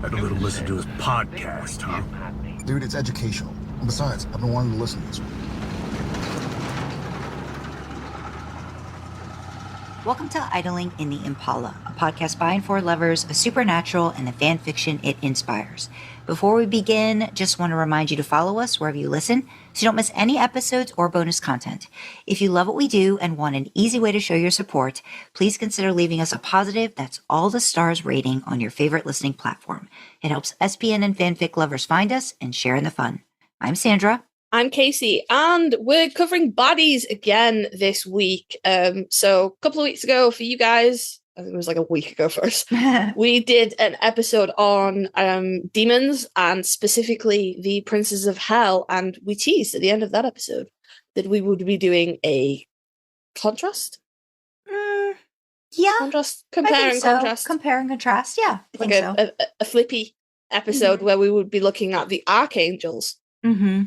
Had a little listen to his podcast, huh? Dude, it's educational. And besides, I've been wanting to listen to this one. Welcome to Idling in the Impala, a podcast by and for lovers of supernatural and the fan fiction it inspires. Before we begin, just want to remind you to follow us wherever you listen so you don't miss any episodes or bonus content. If you love what we do and want an easy way to show your support, please consider leaving us a positive, that's all the stars rating on your favorite listening platform. It helps SPN and fanfic lovers find us and share in the fun. I'm Sandra. I'm Kasey, and we're covering bodies again this week. So a couple of weeks ago for you guys, I think it was like a week ago for us, we did an episode on demons and specifically the princes of hell, and we teased at the end of that episode that we would be doing a contrast. Yeah. Contrast, compare and contrast. Compare and contrast, yeah. I like think a flippy episode where we would be looking at the Archangels. Mm-hmm.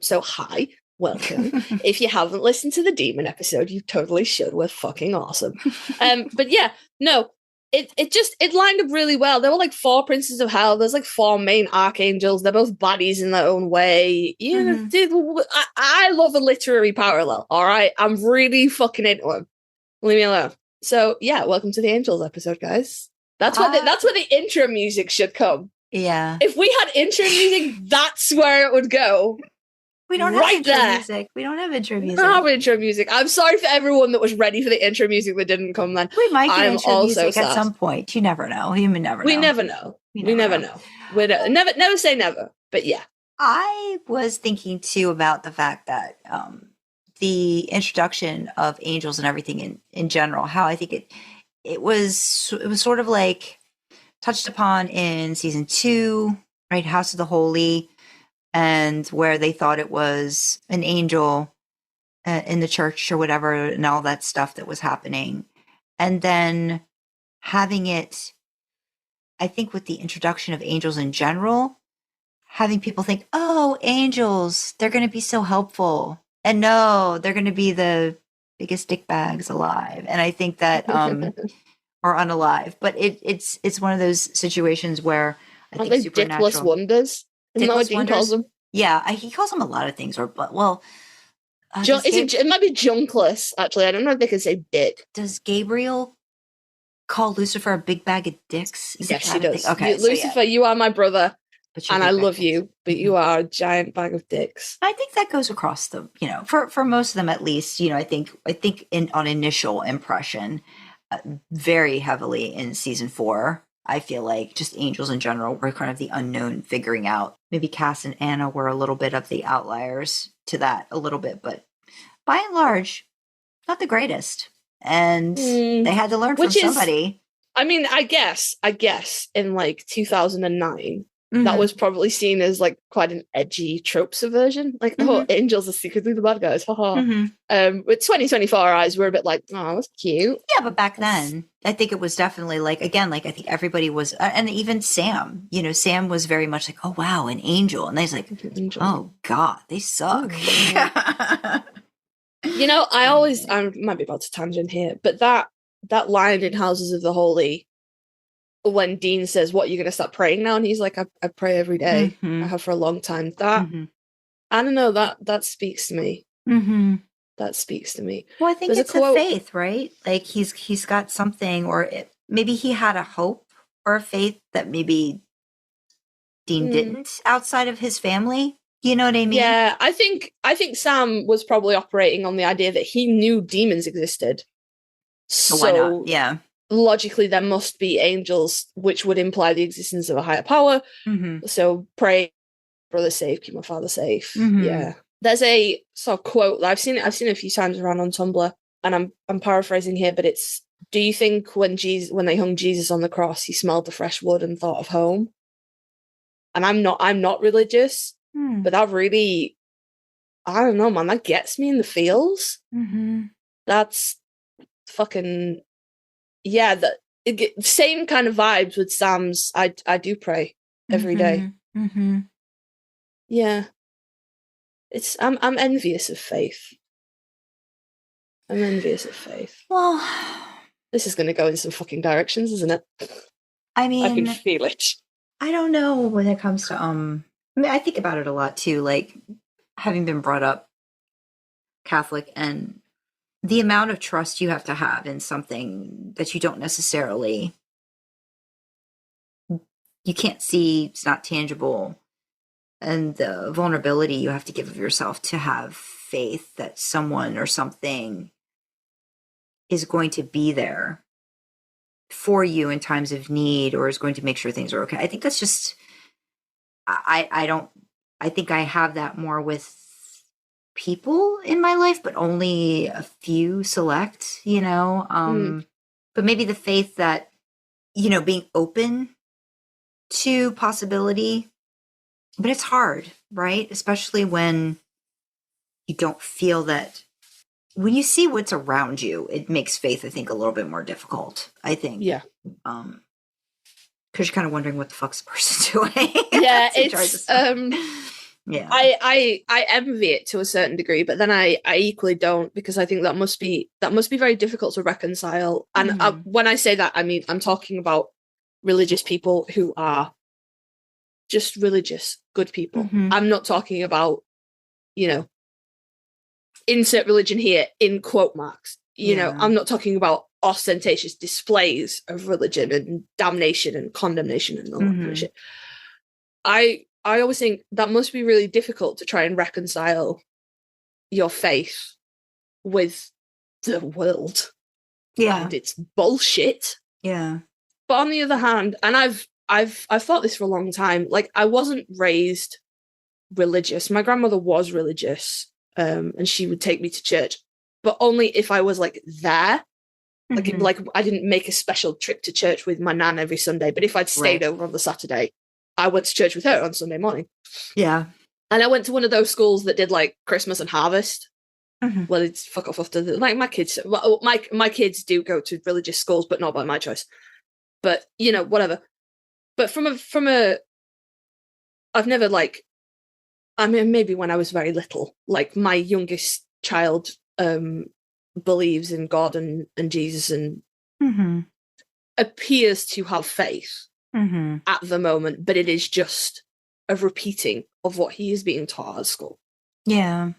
So hi, welcome. If you haven't listened to the demon episode, you totally should. We're fucking awesome. But yeah, no, it lined up really well. There were like 4 princes of hell. There's like 4 main archangels. They're both bodies in their own way. You know, dude, I love a literary parallel. All right, I'm really fucking into them. Leave me alone. So yeah, welcome to the Angels episode, guys. That's where the intro music should come. Yeah. If we had intro music, that's where it would go. We don't have intro music. We don't have intro music. I don't have intro music. I'm sorry for everyone that was ready for the intro music that didn't come then. We might get intro music at some point. You never know. You never know. We never know. We never know. We never say never. But yeah. I was thinking too about the fact that the introduction of angels and everything in general, how I think it was sort of like touched upon in season 2, right? House of the Holy. And where they thought it was an angel in the church or whatever, and all that stuff that was happening. And then having it, I think with the introduction of angels in general, having people think, oh, angels, they're going to be so helpful. And no, they're going to be the biggest dick bags alive. And I think that, or unalive. But it's one of those situations where I think they supernatural. Dickless wonders? Isn't that what Dean calls them? Yeah, he calls them a lot of things. It might be junkless, actually. I don't know if they can say dick. Does Gabriel call Lucifer a big bag of dicks? Yes, he does. Okay, Lucifer, you are my brother, and I love you, but you are a giant bag of dicks. I think that goes across the, for most of them at least, I think on initial impression, very heavily in season 4. I feel like just angels in general were kind of the unknown figuring out. Maybe Cass and Anna were a little bit of the outliers to that a little bit, but by and large, not the greatest. And they had to learn from somebody. I mean, I guess in like 2009, that was probably seen as like quite an edgy trope subversion. Like, oh, angels are secretly the bad guys. Haha. With 2024 eyes, we're a bit like, oh, that's cute. Yeah, but back then, I think it was definitely like, again, like I think everybody was, and even Sam, Sam was very much like, oh, wow, an angel. And he's like, oh, God, they suck. I might be about to tangent here, but that line in Houses of the Holy, when Dean says, what, you're going to start praying now? And he's like, I pray every day. I have for a long time. That, I don't know, that speaks to me. That speaks to me. Well, I think it's a faith, right? Like he's got something, or maybe he had a hope or a faith that maybe Dean didn't outside of his family. You know what I mean? Yeah, I think Sam was probably operating on the idea that he knew demons existed. So why not? Yeah. Logically, there must be angels, which would imply the existence of a higher power. So pray, brother safe, keep my father safe. Yeah. There's a sort of quote that I've seen a few times around on Tumblr, and I'm paraphrasing here, but it's, do you think when they hung Jesus on the cross, he smelled the fresh wood and thought of home? And I'm not religious, but that really, I don't know, man, that gets me in the feels. That's fucking, yeah, same kind of vibes with Sam's I do pray every day. Yeah. I'm envious of faith. I'm envious of faith. Well, this is going to go in some fucking directions, isn't it? I mean, I can feel it. I don't know when it comes to I mean, I think about it a lot too, like having been brought up Catholic, and the amount of trust you have to have in something that you don't necessarily, you can't see, it's not tangible, and the vulnerability you have to give of yourself to have faith that someone or something is going to be there for you in times of need, or is going to make sure things are okay. I think that's just, I think I have that more with people in my life, but only a few select, but maybe the faith that, being open to possibility, but it's hard, right? Especially when you don't feel that, when you see what's around you, it makes faith, I think, a little bit more difficult, I think. Yeah. Because you're kind of wondering what the fuck's the person doing. Yeah, it's yeah. I envy it to a certain degree, but then I equally don't, because I think that must be very difficult to reconcile. And when I say that, I mean, I'm talking about religious people who are just religious, good people. I'm not talking about, insert religion here in quote marks. I'm not talking about ostentatious displays of religion and damnation and condemnation and all that kind of shit. I always think that must be really difficult to try and reconcile your faith with the world. Yeah. And it's bullshit. Yeah. But on the other hand, and I've thought this for a long time, like, I wasn't raised religious. My grandmother was religious, and she would take me to church, but only if I was like there. Like I didn't make a special trip to church with my nan every Sunday, but if I'd stayed over on the Saturday, I went to church with her on Sunday morning. Yeah. And I went to one of those schools that did like Christmas and harvest. Well, it's fuck off after like my kids. My kids do go to religious schools, but not by my choice. But whatever. But from a, I've never like, I mean, maybe when I was very little, like my youngest child believes in God and Jesus and appears to have faith at the moment, but it is just a repeating of what he is being taught at school. Yeah.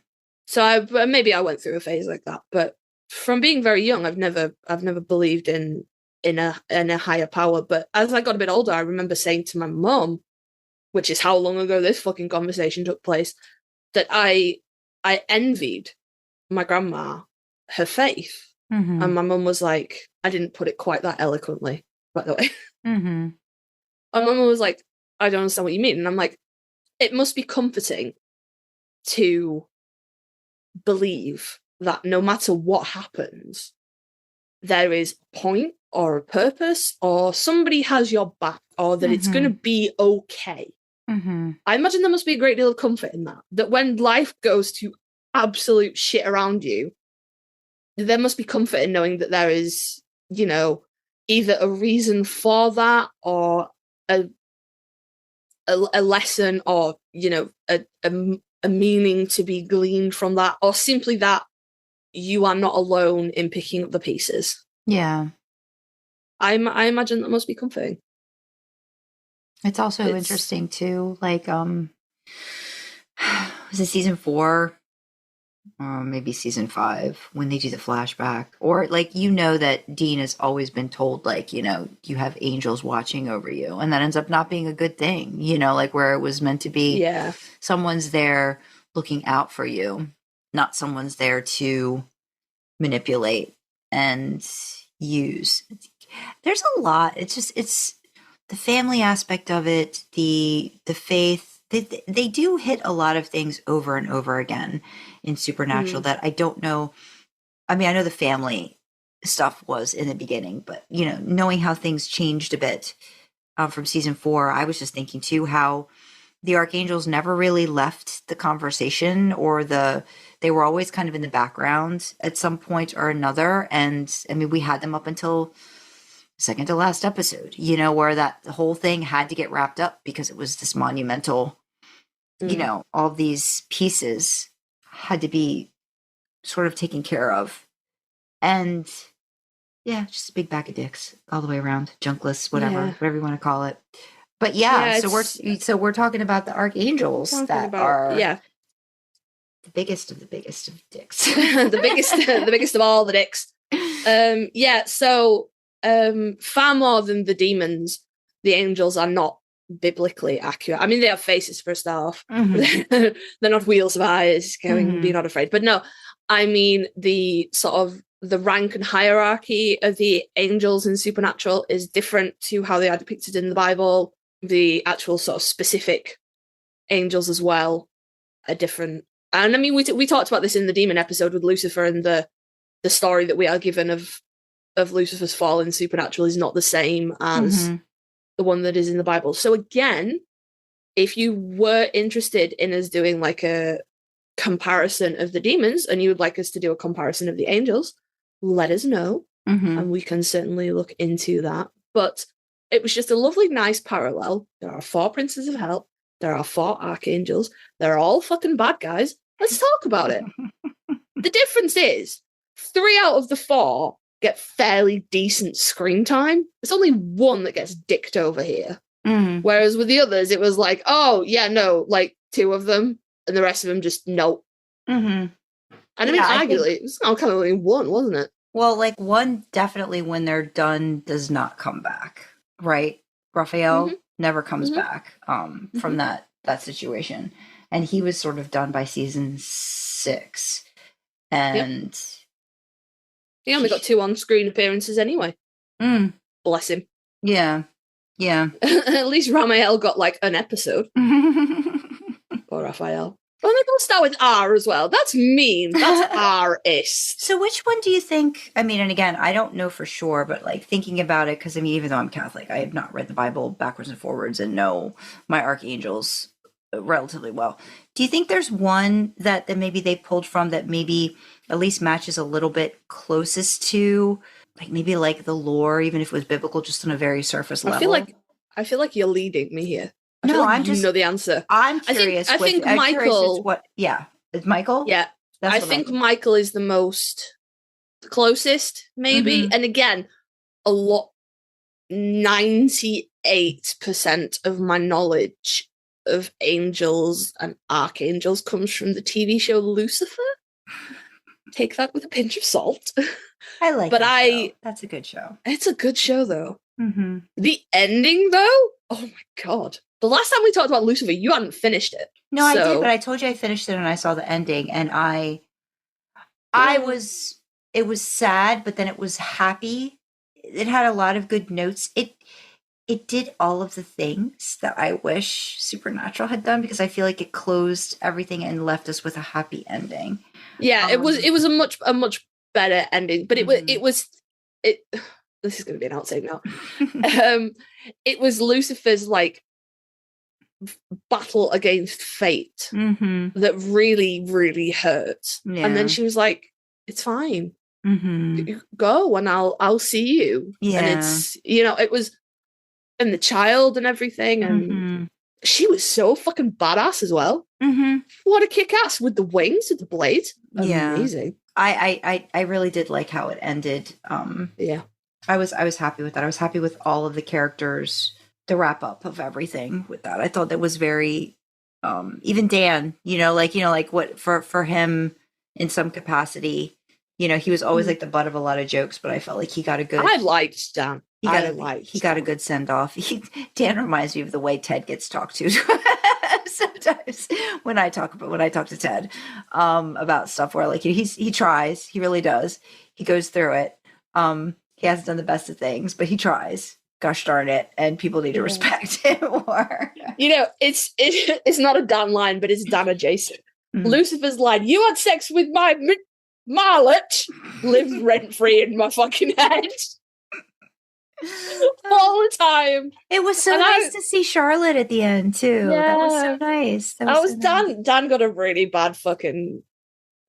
So maybe I went through a phase like that, but from being very young, I've never believed in a higher power. But as I got a bit older, I remember saying to my mum, which is how long ago this fucking conversation took place, that I envied my grandma her faith. And my mum was like, I didn't put it quite that eloquently, by the way. And my mum was like, I don't understand what you mean. And I'm like, it must be comforting to believe that no matter what happens, there is a point or a purpose, or somebody has your back, or that it's going to be okay. I imagine there must be a great deal of comfort in that when life goes to absolute shit around you, there must be comfort in knowing that there is, either a reason for that, or a lesson, or a meaning to be gleaned from that, or simply that you are not alone in picking up the pieces. Yeah. I imagine that must be comforting. It's also interesting too, like was it season 4 or maybe season 5 when they do the flashback, or like that Dean has always been told, like, you have angels watching over you, and that ends up not being a good thing, like where it was meant to be. Yeah, someone's there looking out for you, not someone's there to manipulate and use. There's a lot. It's the family aspect of it, the faith. They do hit a lot of things over and over again in Supernatural that I don't know. I mean, I know the family stuff was in the beginning, but knowing how things changed a bit from season 4, I was just thinking too how the Archangels never really left the conversation, or they were always kind of in the background at some point or another. And I mean, we had them up until second to last episode, where the whole thing had to get wrapped up because it was this monumental, all these pieces had to be sort of taken care of. And yeah, just a big bag of dicks all the way around, junkless, whatever you want to call it. But so we're talking about the archangels are the biggest of the biggest of dicks. the biggest of all the dicks. So far more than the demons, the angels are not biblically accurate. I mean, they have faces for a start off. They're not wheels of eyes going, be not afraid. But no, I mean the sort of the rank and hierarchy of the angels in supernatural is different to how they are depicted in the Bible. The actual sort of specific angels as well are different. And I mean, we talked about this in the demon episode with Lucifer, and the story that we are given of Lucifer's fall in supernatural is not the same as the one that is in the Bible. So again, if you were interested in us doing like a comparison of the demons and you would like us to do a comparison of the angels, let us know, and we can certainly look into that. But it was just a lovely, nice parallel. There are 4 princes of hell. There are 4 archangels. They're all fucking bad guys. Let's talk about it. The difference is 3 out of the 4 get fairly decent screen time. There's only 1 that gets dicked over here. Whereas with the others, it was like, oh, yeah, no, like 2 of them, and the rest of them just no. And I mean, arguably, it was kind of only 1, wasn't it? Well, like 1 definitely, when they're done, does not come back, right? Raphael never comes back from that situation. And he was sort of done by season 6. And he only got 2 on-screen appearances anyway. Bless him. Yeah. At least Raphael got like an episode. Poor Raphael. Well, they're going to start with R as well. That's mean. That's R-ist. So which one do you think, I mean, and again, I don't know for sure, but like thinking about it, because I mean, even though I'm Catholic, I have not read the Bible backwards and forwards and know my archangels relatively well. Do you think there's one that maybe they pulled from that maybe at least matches a little bit closest to, like maybe like the lore, even if it was biblical, just on a very surface level? I feel like you're leading me here. I'm just, you know the answer. I'm curious. I think Michael. Is Michael? Yeah, I think Michael is the most closest, maybe. And again, 98% of my knowledge of angels and archangels comes from the TV show Lucifer. Take that with a pinch of salt. I like it. But that's a good show. It's a good show, though. The ending, though, oh my god. The last time we talked about Lucifer, you hadn't finished it. No, I did, but I told you I finished it and I saw the ending, and it was sad, but then it was happy. It had a lot of good notes. It did all of the things that I wish Supernatural had done, because I feel like it closed everything and left us with a happy ending. Yeah, it was a much better ending, but it was this is going to be an outtake now. It was Lucifer's like battle against fate that really, really hurt. Yeah. And then she was like, "It's fine. Go, and I'll see you." Yeah. And it's, it was, and the child and everything, and she was so fucking badass as well. What a kick ass with the wings, with the blades. Amazing. I really did like how it ended. Yeah. I was happy with that. I was happy with all of the characters, the wrap up of everything with that. I thought that was very, even Dan, like what for him in some capacity, he was always like the butt of a lot of jokes, but I felt like he got a good. I liked Dan. He got a good send off. Dan reminds me of the way Ted gets talked to sometimes when I talk to Ted about stuff where like he tries, he really does. He goes through it. He hasn't done the best of things, but he tries. Gosh darn it. And people need to respect him more. It's not a Dan line, but it's Dan adjacent. Lucifer's line, "You had sex with my marlet," lives rent free in my fucking head. All the time. It was so nice to see Charlotte at the end too. Yeah. That was so nice. Dan got a really bad fucking.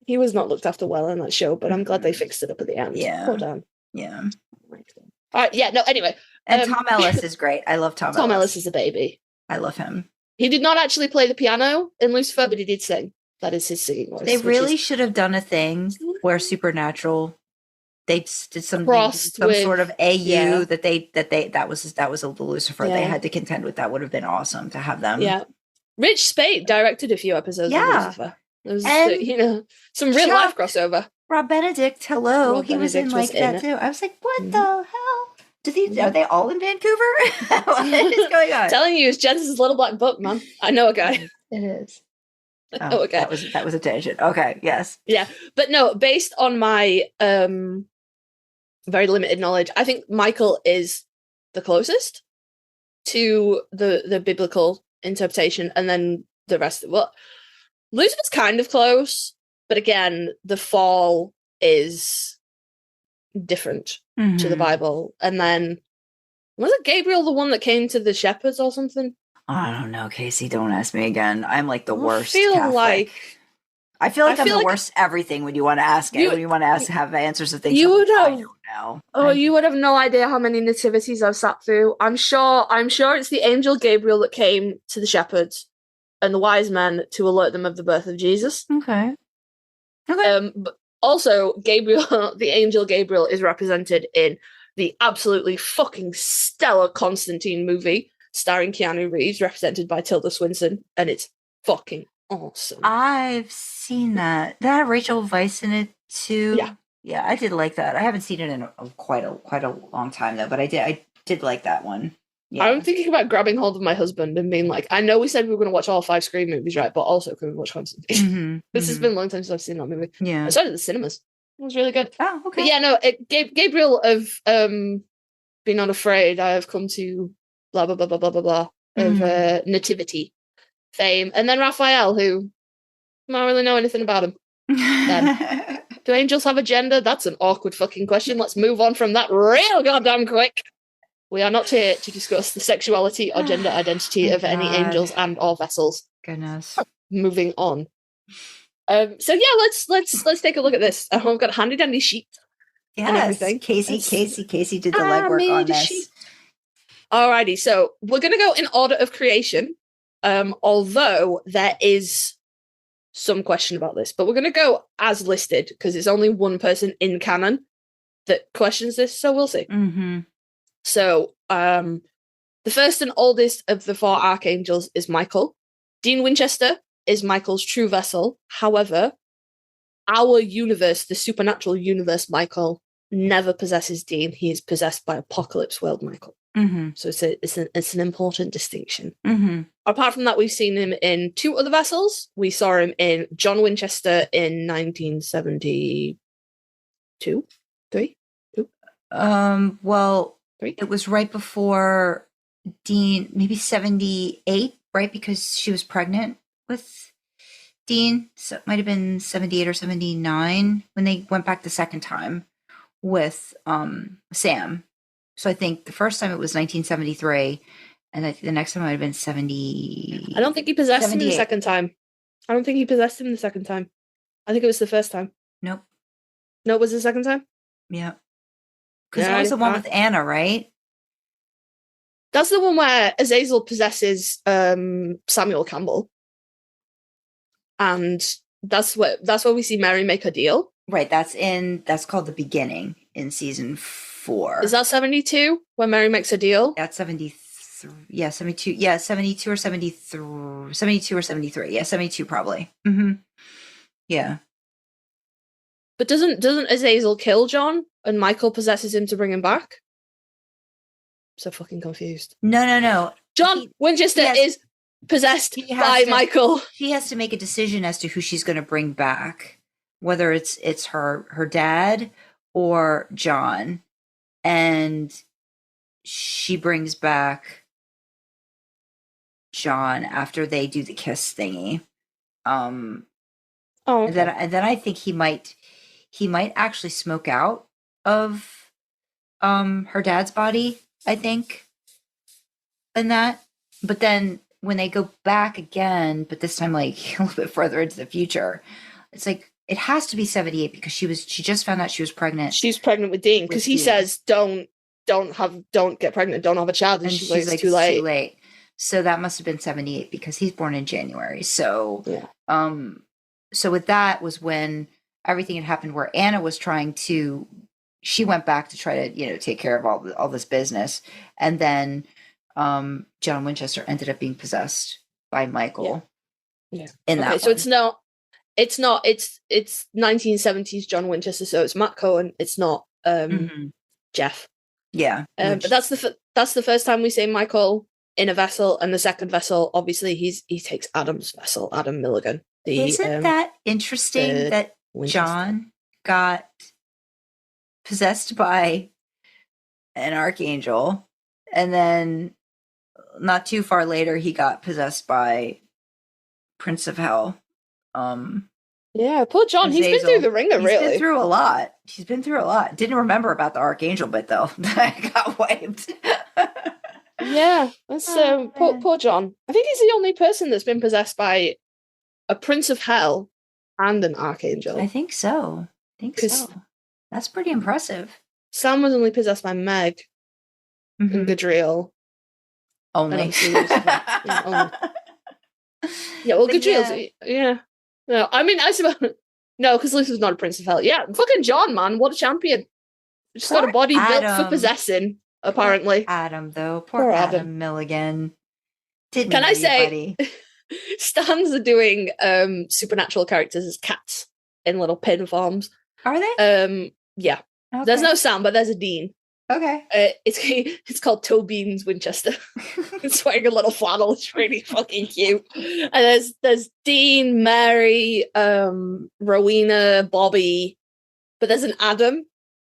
He was not looked after well in that show, but I'm glad they fixed it up at the end. Yeah. Poor Dan. Yeah. All right. Yeah. No. Anyway. And Tom Ellis is great. I love Tom Ellis. Tom Ellis is a baby. I love him. He did not actually play the piano in Lucifer, but he did sing. That is his singing voice. They really should have done a thing where Supernatural, did some Crossed some with- sort of AU yeah. that was the Lucifer they Yeah. had to contend with. That would have been awesome to have them. Yeah. Rich Spade directed a few episodes Yeah. of Lucifer. There was, And some real life Chuck- crossover. Rob Benedict, hello, Rob he was in Benedict like was in that it. too. I was like, what Mhm. the hell? Are they all in Vancouver? What is going on? Telling you, it's Genesis' Little Black Book, man. I know a guy. It is. I know a guy. That was a tangent. Okay, yes. Yeah, but no, based on my very limited knowledge, I think Michael is the closest to the biblical interpretation, and then the rest of what Lucifer's kind of close, but again, the fall is different to the Bible. And then was it Gabriel the one that came to the shepherds or something? I don't know, Kasey. Don't ask me again. I'm like the worst. I feel Catholic. like I'm the worst everything when you want to ask it. When you want to ask have answers to things. You would I have. don't know. Oh, you would have no idea how many nativities I've sat through. I'm sure it's the angel Gabriel that came to the shepherds and the wise men to alert them of the birth of Jesus. Okay. But also, Gabriel, the angel Gabriel, is represented in the absolutely fucking stellar Constantine movie starring Keanu Reeves, represented by Tilda Swinton, and it's fucking awesome. I've seen that. That had Rachel Weisz in it too. Yeah. Yeah, I did like that. I haven't seen it in quite a long time though, but I did like that one. Yeah. I'm thinking about grabbing hold of my husband and being like, I know we said we were going to watch all 5 Scream movies, right? But also, can we watch Constantine? This has been a long time since I've seen that movie. Yeah. I saw it at the cinemas. It was really good. Oh, okay. But yeah, no, Gabriel of Be Not Afraid, I have come to blah, blah, blah, blah, blah, blah, blah, of nativity fame. And then Raphael, who I don't really know anything about him. Do angels have a gender? That's an awkward fucking question. Let's move on from that real goddamn quick. We are not here to discuss the sexuality or gender identity of any angels and or vessels. Goodness. Moving on. So yeah, let's take a look at this. I've got a handy dandy sheet. And Yes. everything. Casey did the legwork on this. Alrighty, so we're gonna go in order of creation. Although there is some question about this, but we're gonna go as listed because it's only one person in canon that questions this, so we'll see. Mm-hmm. So, the first and oldest of the 4 archangels is Michael. Dean Winchester is Michael's true vessel. However, our universe, the supernatural universe Michael, never possesses Dean. He is possessed by Apocalypse World Michael. Mm-hmm. So it's an important distinction. Mm-hmm. Apart from that, we've seen him in 2 other vessels. We saw him in John Winchester in 1972. 3? 2? Well, 3? it was right before Dean, maybe 78, right? Because she was pregnant with Dean. So it might have been 78 or 79 when they went back the second time with Sam. So I think the first time it was 1973, and I think the next time might have been 70. I don't think he possessed him the 78. second time. I think it was the first time. Nope. No, it was the second time? Yeah. Because Yeah, that was the one I- with Anna, right? That's the one where Azazel possesses Samuel Campbell. And that's where we see Mary make her deal. Right. That's called The Beginning in season 4. Is that 72 when Mary makes her deal? That's 73. Yeah, 72. Yeah, 72 or 73. 72 or 73. Yeah, 72 probably. Mm-hmm. Yeah. But doesn't Azazel kill John and Michael possesses him to bring him back? So fucking confused. No. John Winchester is possessed by Michael. She has to make a decision as to who she's going to bring back, whether it's her dad or John, and she brings back John after they do the kiss thingy. Okay. And then I think he might actually smoke out of her dad's body, I think. And that. But then when they go back again, but this time like a little bit further into the future, it's like it has to be 78 because she just found out she was pregnant. She's pregnant with Dean because he says don't get pregnant, don't have a child, and she's like, it's too late. So that must have been 78 because he's born in January. So yeah. So with that was when everything had happened where Anna was trying to she went back to try to, take care of all this business. And then John Winchester ended up being possessed by Michael. Yeah. In that so one. it's 1970s John Winchester, so it's Matt Cohen, it's not Jeff. Yeah. But that's the first time we see Michael in a vessel, and the second vessel, obviously, he takes Adam's vessel, Adam Milligan. Isn't that interesting that Winchester. John got possessed by an archangel, and then not too far later he got possessed by Prince of Hell. Yeah, poor John. He's been through the ringer, really. He's been through a lot. Didn't remember about the archangel bit, though. I got wiped. Yeah, that's poor John. I think he's the only person that's been possessed by a Prince of Hell and an archangel. I think so. That's pretty impressive. Sam was only possessed by Meg and Gabriel. Only. Yeah, well, Gabriel's... Yeah. No, I mean, I suppose... No, because Lucifer's not a Prince of Hell. Yeah, fucking John, man. What a champion. Just got a body built for possessing, apparently. Poor Adam, though. Poor Adam Milligan. Can I say... Stans are doing supernatural characters as cats in little pin forms. Are they? Yeah. Okay. There's no Sam, but there's a Dean. Okay. It's called Toe Beans Winchester. It's wearing a little flannel. It's really fucking cute. And there's Dean, Mary, Rowena, Bobby, but there's an Adam,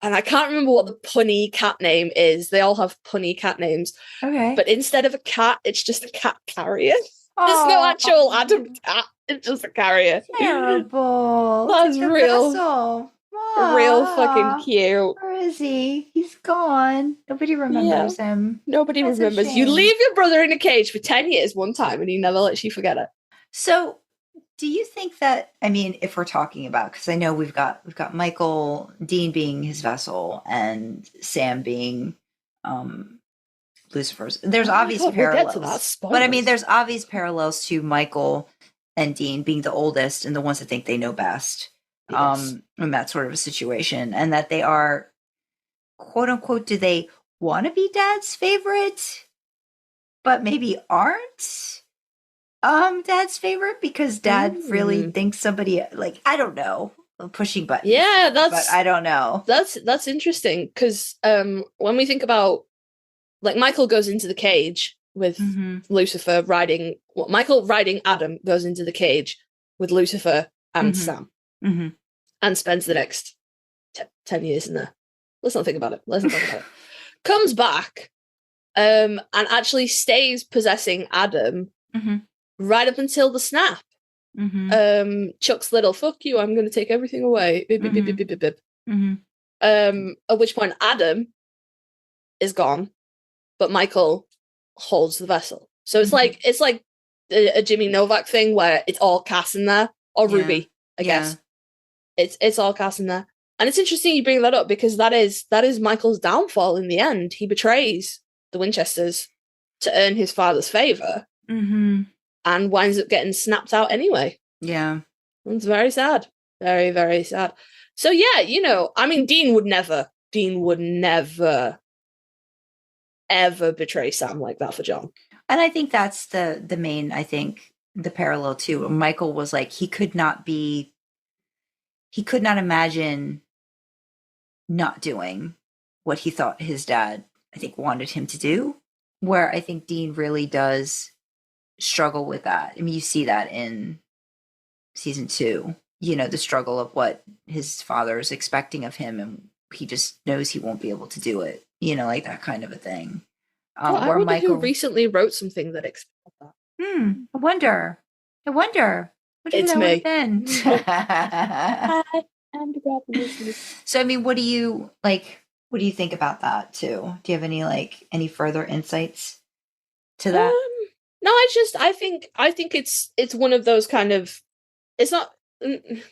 and I can't remember what the punny cat name is. They all have punny cat names. Okay. But instead of a cat, it's just a cat carrier. There's no actual Adam cat. It's just a carrier. Terrible. That's real. Real fucking cute. Where is he? He's gone. Nobody remembers him. Nobody remembers. You leave your brother in a cage for 10 years one time and he never lets you forget it. So do you think that, I mean, if we're talking about, because I know we've got Michael, Dean being his vessel, and Sam being Lucifer's. There's obvious parallels. We'll get to that. But I mean, there's obvious parallels to Michael and Dean being the oldest and the ones that think they know best. Yes. In that sort of a situation, and that they are, quote unquote, do they want to be dad's favorite, but maybe aren't dad's favorite because dad really thinks somebody, like, I don't know, pushing buttons. Yeah, but I don't know. That's interesting because when we think about, like, Michael goes into the cage with Lucifer riding. Well, Michael riding Adam goes into the cage with Lucifer and Sam. And spends the next 10 years in there. Let's not think about it. Comes back and actually stays possessing Adam right up until the snap. Chuck's little, fuck you, I'm going to take everything away. At which point Adam is gone, but Michael holds the vessel. So it's like a Jimmy Novak thing where it's all Cass in there, or Ruby, I guess. It's all cast in there. And it's interesting you bring that up because that is Michael's downfall in the end. He betrays the Winchesters to earn his father's favor and winds up getting snapped out anyway. Yeah. It's very sad. Very, very sad. So yeah, I mean, Dean would never ever betray Sam like that for John. And I think that's the main, I think, the parallel too. Michael was like, he could not imagine not doing what he thought his dad, I think, wanted him to do, where I think Dean really does struggle with that. I mean, you see that in season 2, the struggle of what his father is expecting of him, and he just knows he won't be able to do it, like that kind of a thing. I wonder who recently wrote something that explained that. I wonder. It's me. So, I mean, what do you think about that too? Do you have any further insights to that? No, I think it's one of those kind of, it's not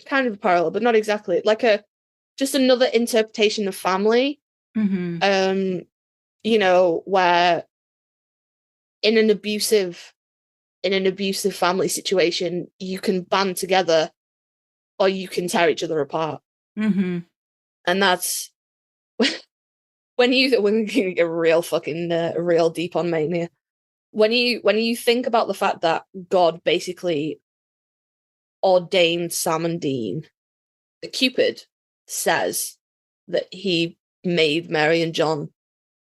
kind of a parallel, but not exactly, like just another interpretation of family. Where in an abusive family situation, you can band together or you can tear each other apart. And that's when we can get real fucking real deep on mania, when you think about the fact that God basically ordained Sam and Dean, Cupid says that he made Mary and John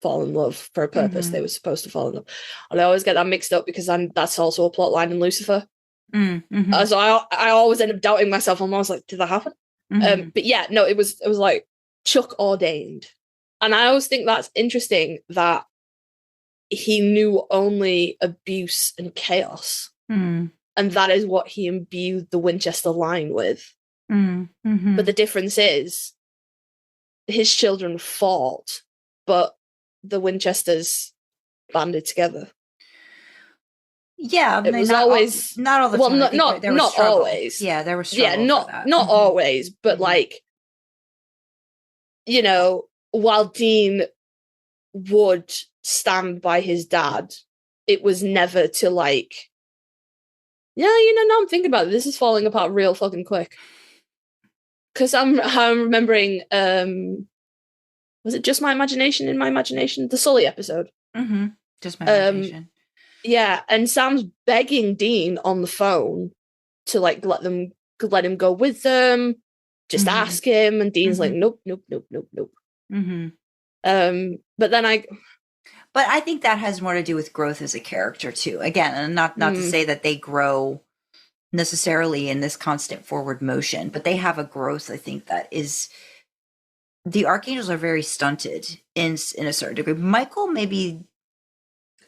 fall in love for a purpose. They were supposed to fall in love, and I always get that mixed up because that's also a plot line in Lucifer. So I always end up doubting myself. I'm always like, did that happen? But yeah, no, it was like Chuck ordained, and I always think that's interesting that he knew only abuse and chaos, and that is what he imbued the Winchester line with. But the difference is his children fought, but the Winchesters banded together. Yeah, it was always not all the well, time. not always. Yeah, there was struggle. Yeah, not always, but like, you know, while Dean would stand by his dad, it was never to like, yeah, now I'm thinking about it. This is falling apart real fucking quick. Because I'm remembering, was it Just My Imagination? In My Imagination, the Sully episode. Just My Imagination. Yeah, and Sam's begging Dean on the phone to like let him go with them. Just ask him, and Dean's like, nope. But I think that has more to do with growth as a character too. Again, and not to say that they grow necessarily in this constant forward motion, but they have a growth. I think that is, the Archangels are very stunted in a certain degree. Michael, maybe.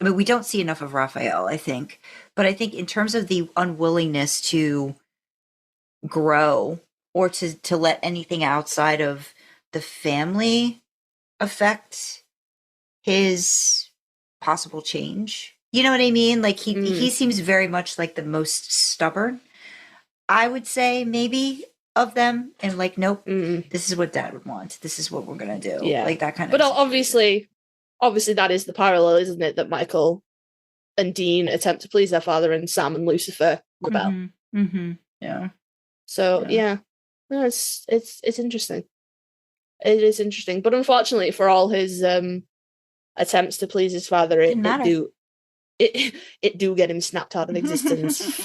I mean, we don't see enough of Raphael, I think, but I think in terms of the unwillingness to grow or to let anything outside of the family affect his possible change. You know what I mean? Like he seems very much like the most stubborn, I would say, maybe, of them. And like, nope, this is what Dad would want. This is what we're going to do. Yeah. Like that kind of. But obviously that is the parallel, isn't it? That Michael and Dean attempt to please their father, and Sam and Lucifer rebel. Yeah. So yeah, no, it's interesting. It is interesting, but unfortunately, for all his attempts to please his father, it do get him snapped out of existence.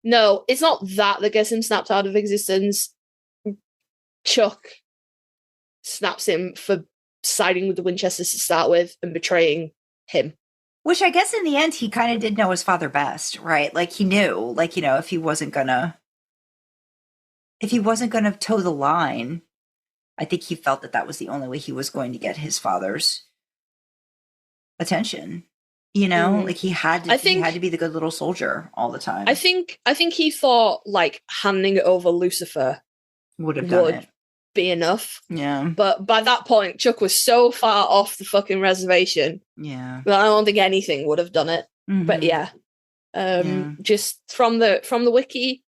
No, it's not that gets him snapped out of existence. Chuck snaps him for siding with the Winchesters to start with and betraying him. Which I guess in the end, he kind of did know his father best, right? Like he knew, like, you know, if he wasn't gonna toe the line, I think he felt that was the only way he was going to get his father's attention. You know, like he had to be the good little soldier all the time. I think he thought like handing it over Lucifer would be enough. Yeah. But by that point, Chuck was so far off the fucking reservation. Yeah. That I don't think anything would have done it. But yeah. Just from the wiki,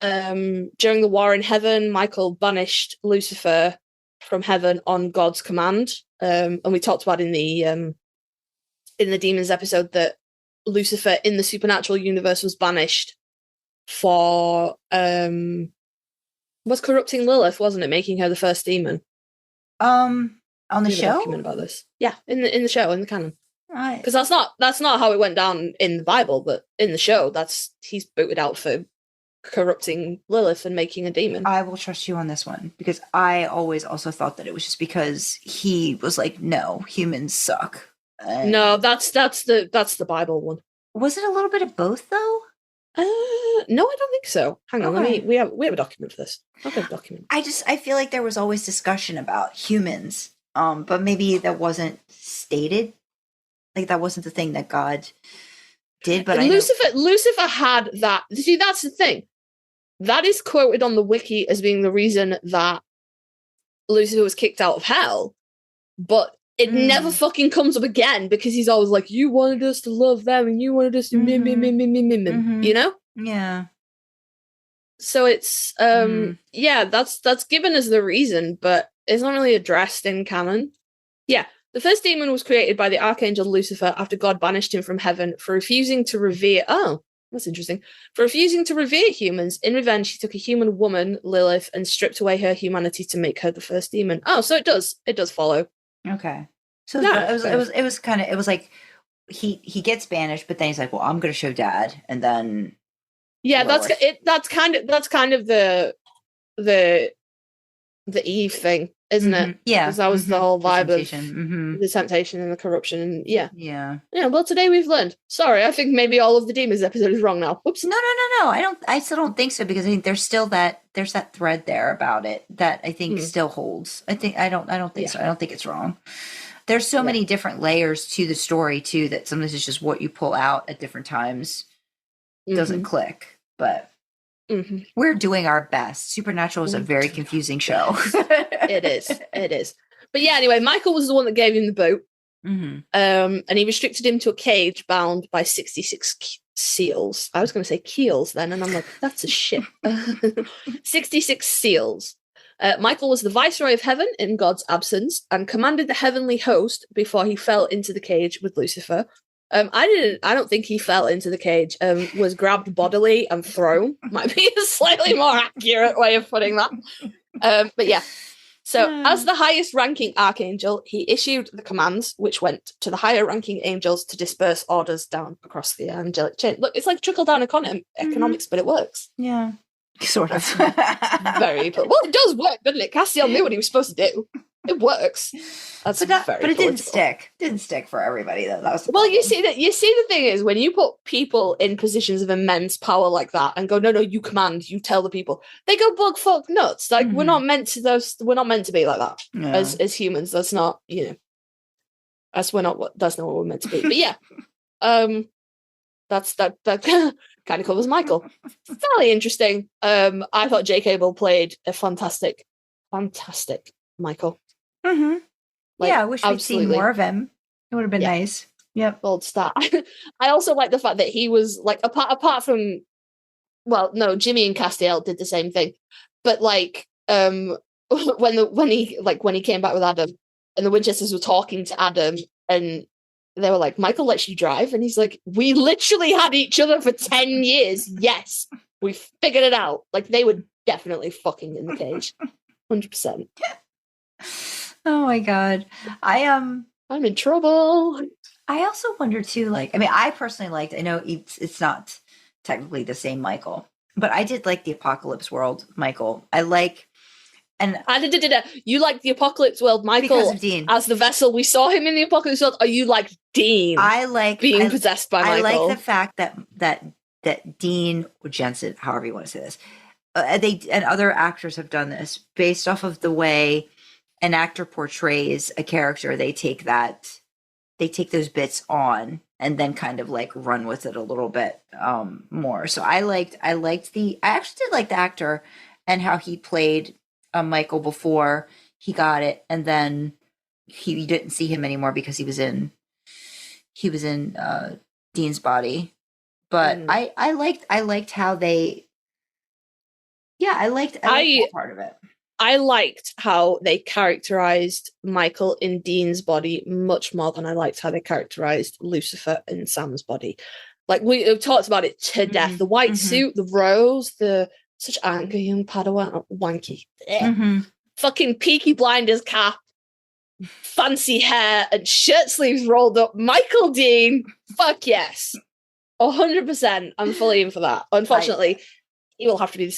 during the war in heaven, Michael banished Lucifer from heaven on God's command. And we talked about in the Demons episode that Lucifer in the supernatural universe was banished for was corrupting Lilith, wasn't it? Making her the first demon. On the show? Document about this. Yeah, in the show, in the canon. Right. Because that's not how it went down in the Bible, but in the show, he's booted out for corrupting Lilith and making a demon. I will trust you on this one, because I always also thought that it was just because he was like, no, humans suck. No, that's the Bible one. Was it a little bit of both though? No, I don't think so. Hang on, we have a document for this. I'll get a document. I feel like there was always discussion about humans, but maybe that wasn't stated. Like that wasn't the thing that God did. But Lucifer had that. See, that's the thing. That is quoted on the wiki as being the reason that Lucifer was kicked out of hell, but it never fucking comes up again, because he's always like, you wanted us to love them and you wanted us to you know? Yeah. So it's yeah, that's given as the reason, but it's not really addressed in canon. Yeah. The first demon was created by the Archangel Lucifer after God banished him from heaven for refusing to revere That's interesting. For refusing to revere humans, in revenge, he took a human woman, Lilith, and stripped away her humanity to make her the first demon. Oh, so it does follow. Okay. So Yeah, it was like he gets banished, but then he's like, well, I'm going to show Dad, and then Lilith. That's kind of the Eve thing, isn't it? Yeah, because that was the whole vibe of the temptation and the corruption, and yeah. Well, today we've learned. Sorry, I think maybe all of the demons episode is wrong now. Whoops. No. I still don't think so, because I think there's that thread there about it that I think still holds. I don't think so. I don't think it's wrong. There's so many different layers to the story too, that sometimes it's just what you pull out at different times doesn't click, but we're doing our best. Supernatural is a very confusing show. It is. But yeah, anyway, Michael was the one that gave him the boot. And he restricted him to a cage bound by 66 seals. I was going to say keels then, and I'm like, that's a ship. 66 seals. Michael was the viceroy of heaven in God's absence and commanded the heavenly host before he fell into the cage with Lucifer. I don't think he fell into the cage. Was grabbed bodily and thrown. Might be a slightly more accurate way of putting that. But yeah. So, as the highest ranking archangel, he issued the commands, which went to the higher ranking angels to disperse orders down across the angelic chain. Look, it's like trickle down economics, but it works. Yeah. Sort of. Very well, it does work, doesn't it? Cassiel knew what he was supposed to do. It works. But it didn't stick. Didn't stick for everybody though. That was you see the thing is, when you put people in positions of immense power like that and go, no, you command, you tell the people, they go bug fuck nuts. Like we're not meant to be like that as humans. That's not, that's not what we're meant to be. But yeah. That kind of covers Michael. Fairly interesting. I thought J. Cable played a fantastic Michael. I wish we'd seen more of him. It would have been nice. Yep. Gold star. I also like the fact that he was like apart from, well, no, Jimmy and Castiel did the same thing, but like when he came back with Adam and the Winchesters were talking to Adam and they were like, Michael lets you drive, and he's like, we literally had each other for 10 years. Yes, we figured it out. Like they were definitely fucking in the cage, 100%. Oh my god, I'm in trouble. I also wonder too, like, I mean, I personally liked, I know it's not technically the same Michael, but I did like the Apocalypse World Michael. I like, and you like the Apocalypse World Michael because of Dean as the vessel. We saw him in the Apocalypse World. Or you like Dean? I like being possessed by Michael. I like the fact that Dean or Jensen, however you want to say this, they and other actors have done this based off of the way an actor portrays a character. They take those bits on and then kind of like run with it a little bit more. So I actually did like the actor and how he played Michael before he got it, and then he didn't see him anymore because he was in Dean's body. But I liked how they I liked that part of it. I liked how they characterized Michael in Dean's body much more than I liked how they characterized Lucifer in Sam's body. Like we've talked about it to death. The white suit, the rose, such anger, young Padawan, wanky. Fucking Peaky Blinders cap, fancy hair, and shirt sleeves rolled up. Michael Dean, fuck yes. 100%. I'm fully in for that. Unfortunately, he will have to be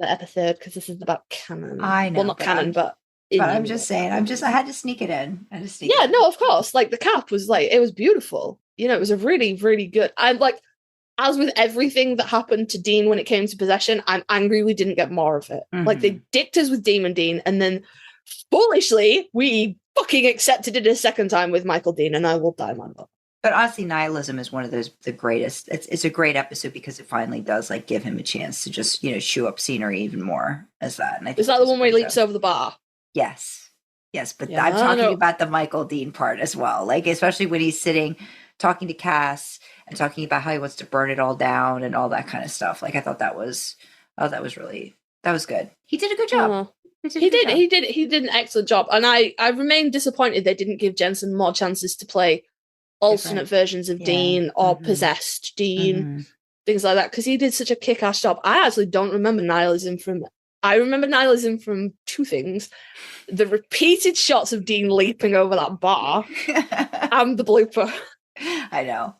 the episode because this is about canon. I know. Well, not canon, but I'm just saying. I had to sneak it in. No, of course. Like the cap was like, it was beautiful. It was a really, really good. I'm like, as with everything that happened to Dean when it came to possession, I'm angry we didn't get more of it. Like they dicked us with Demon Dean, and then foolishly we fucking accepted it a second time with Michael Dean, and I will die my love. But honestly, Nihilism is one of the greatest. It's a great episode because it finally does like give him a chance to just chew up scenery even more as that. And I think is that the one where he leaps over the bar? Yes, but I'm talking about the Michael Dean part as well. Like especially when he's sitting talking to Cass and talking about how he wants to burn it all down and all that kind of stuff. Like I thought that was good. He did a good job. He did an excellent job, and I remain disappointed they didn't give Jensen more chances to play alternate versions of Dean or possessed Dean, things like that, because he did such a kick-ass job. I actually don't remember nihilism from... I remember nihilism from two things. The repeated shots of Dean leaping over that bar and the blooper. I know.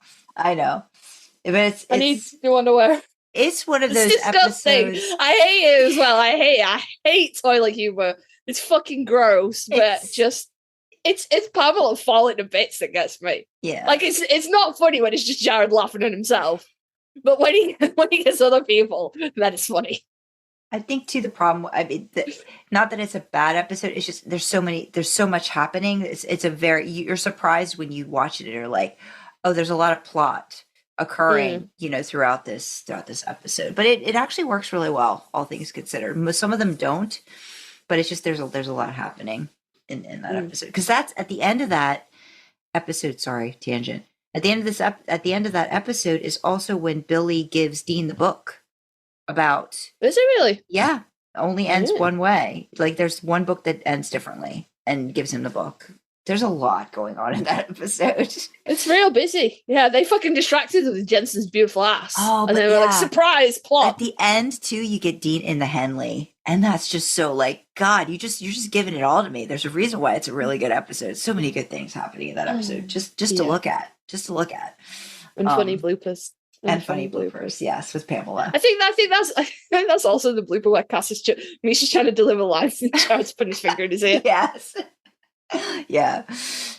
But it's I need new underwear. It's one of It's those disgusting. episodes. I hate it as well. I hate toilet humor. It's fucking gross, but it's Pamela falling to bits that gets me. Yeah. Like it's not funny when it's just Jared laughing at himself. But when he gets other people, then it's funny. I think too the problem. I mean, not that it's a bad episode. It's just there's so much happening. It's a very you're surprised when you watch it and you're like, oh, there's a lot of plot occurring, throughout this episode. But it actually works really well, all things considered. Some of them don't, but it's just there's a lot happening in that episode, because that's at the end of that episode. Sorry, tangent. At the end of that episode is also when Billy gives Dean the book about. Is it really? Yeah, only ends one way. Like there's one book that ends differently and gives him the book. There's a lot going on in that episode. It's real busy. Yeah, they fucking distracted with Jensen's beautiful ass. Oh, and they were like, surprise, plot. At the end, too, you get Dean in the Henley. And that's just so like, God, you're just giving it all to me. There's a reason why it's a really good episode. So many good things happening in that episode. Just to look at. And funny bloopers. And funny bloopers, yes, with Pamela. I think that's also the blooper where Cass is Misha's trying to deliver lines and Jared's putting his finger in his ear. Yes.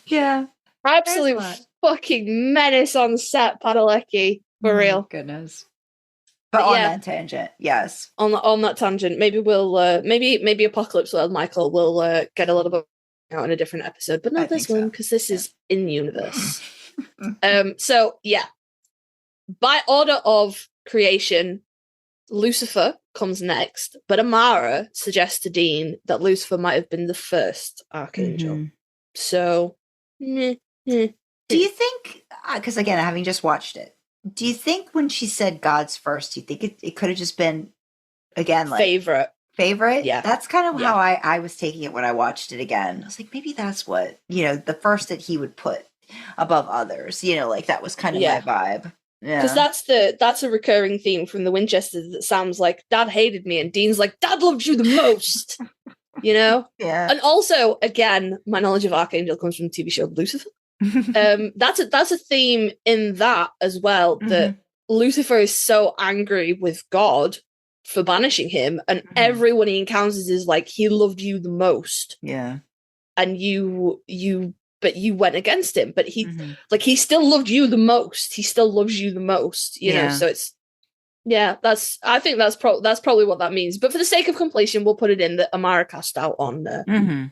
Yeah. Absolute fucking menace on set, Padalecki. For real. Goodness. But on that tangent, yes. On that tangent, maybe we'll maybe Apocalypse World Michael will get a little bit out in a different episode, but not this one, because this is in universe. So yeah. By order of creation, Lucifer comes next, but Amara suggests to Dean that Lucifer might have been the first archangel. Mm-hmm. So, do you think, because again, having just watched it, do you think when she said God's first, do you think it could have just been, again, like... Favorite? Yeah. That's kind of how I was taking it when I watched it again. I was like, maybe that's what, the first that he would put above others, like that was kind of my vibe. Yeah, because that's a recurring theme from the Winchesters. That sounds like Dad hated me, and Dean's like, Dad loved you the most. Yeah. And also, again, my knowledge of Archangel comes from the TV show Lucifer. That's a theme in that as well. That Lucifer is so angry with God for banishing him, and everyone he encounters is like, he loved you the most. Yeah, and but you went against him, but he he still loved you the most. He still loves you the most, you know? So it's, I think that's probably what that means. But for the sake of completion, we'll put it in that Amara cast out on the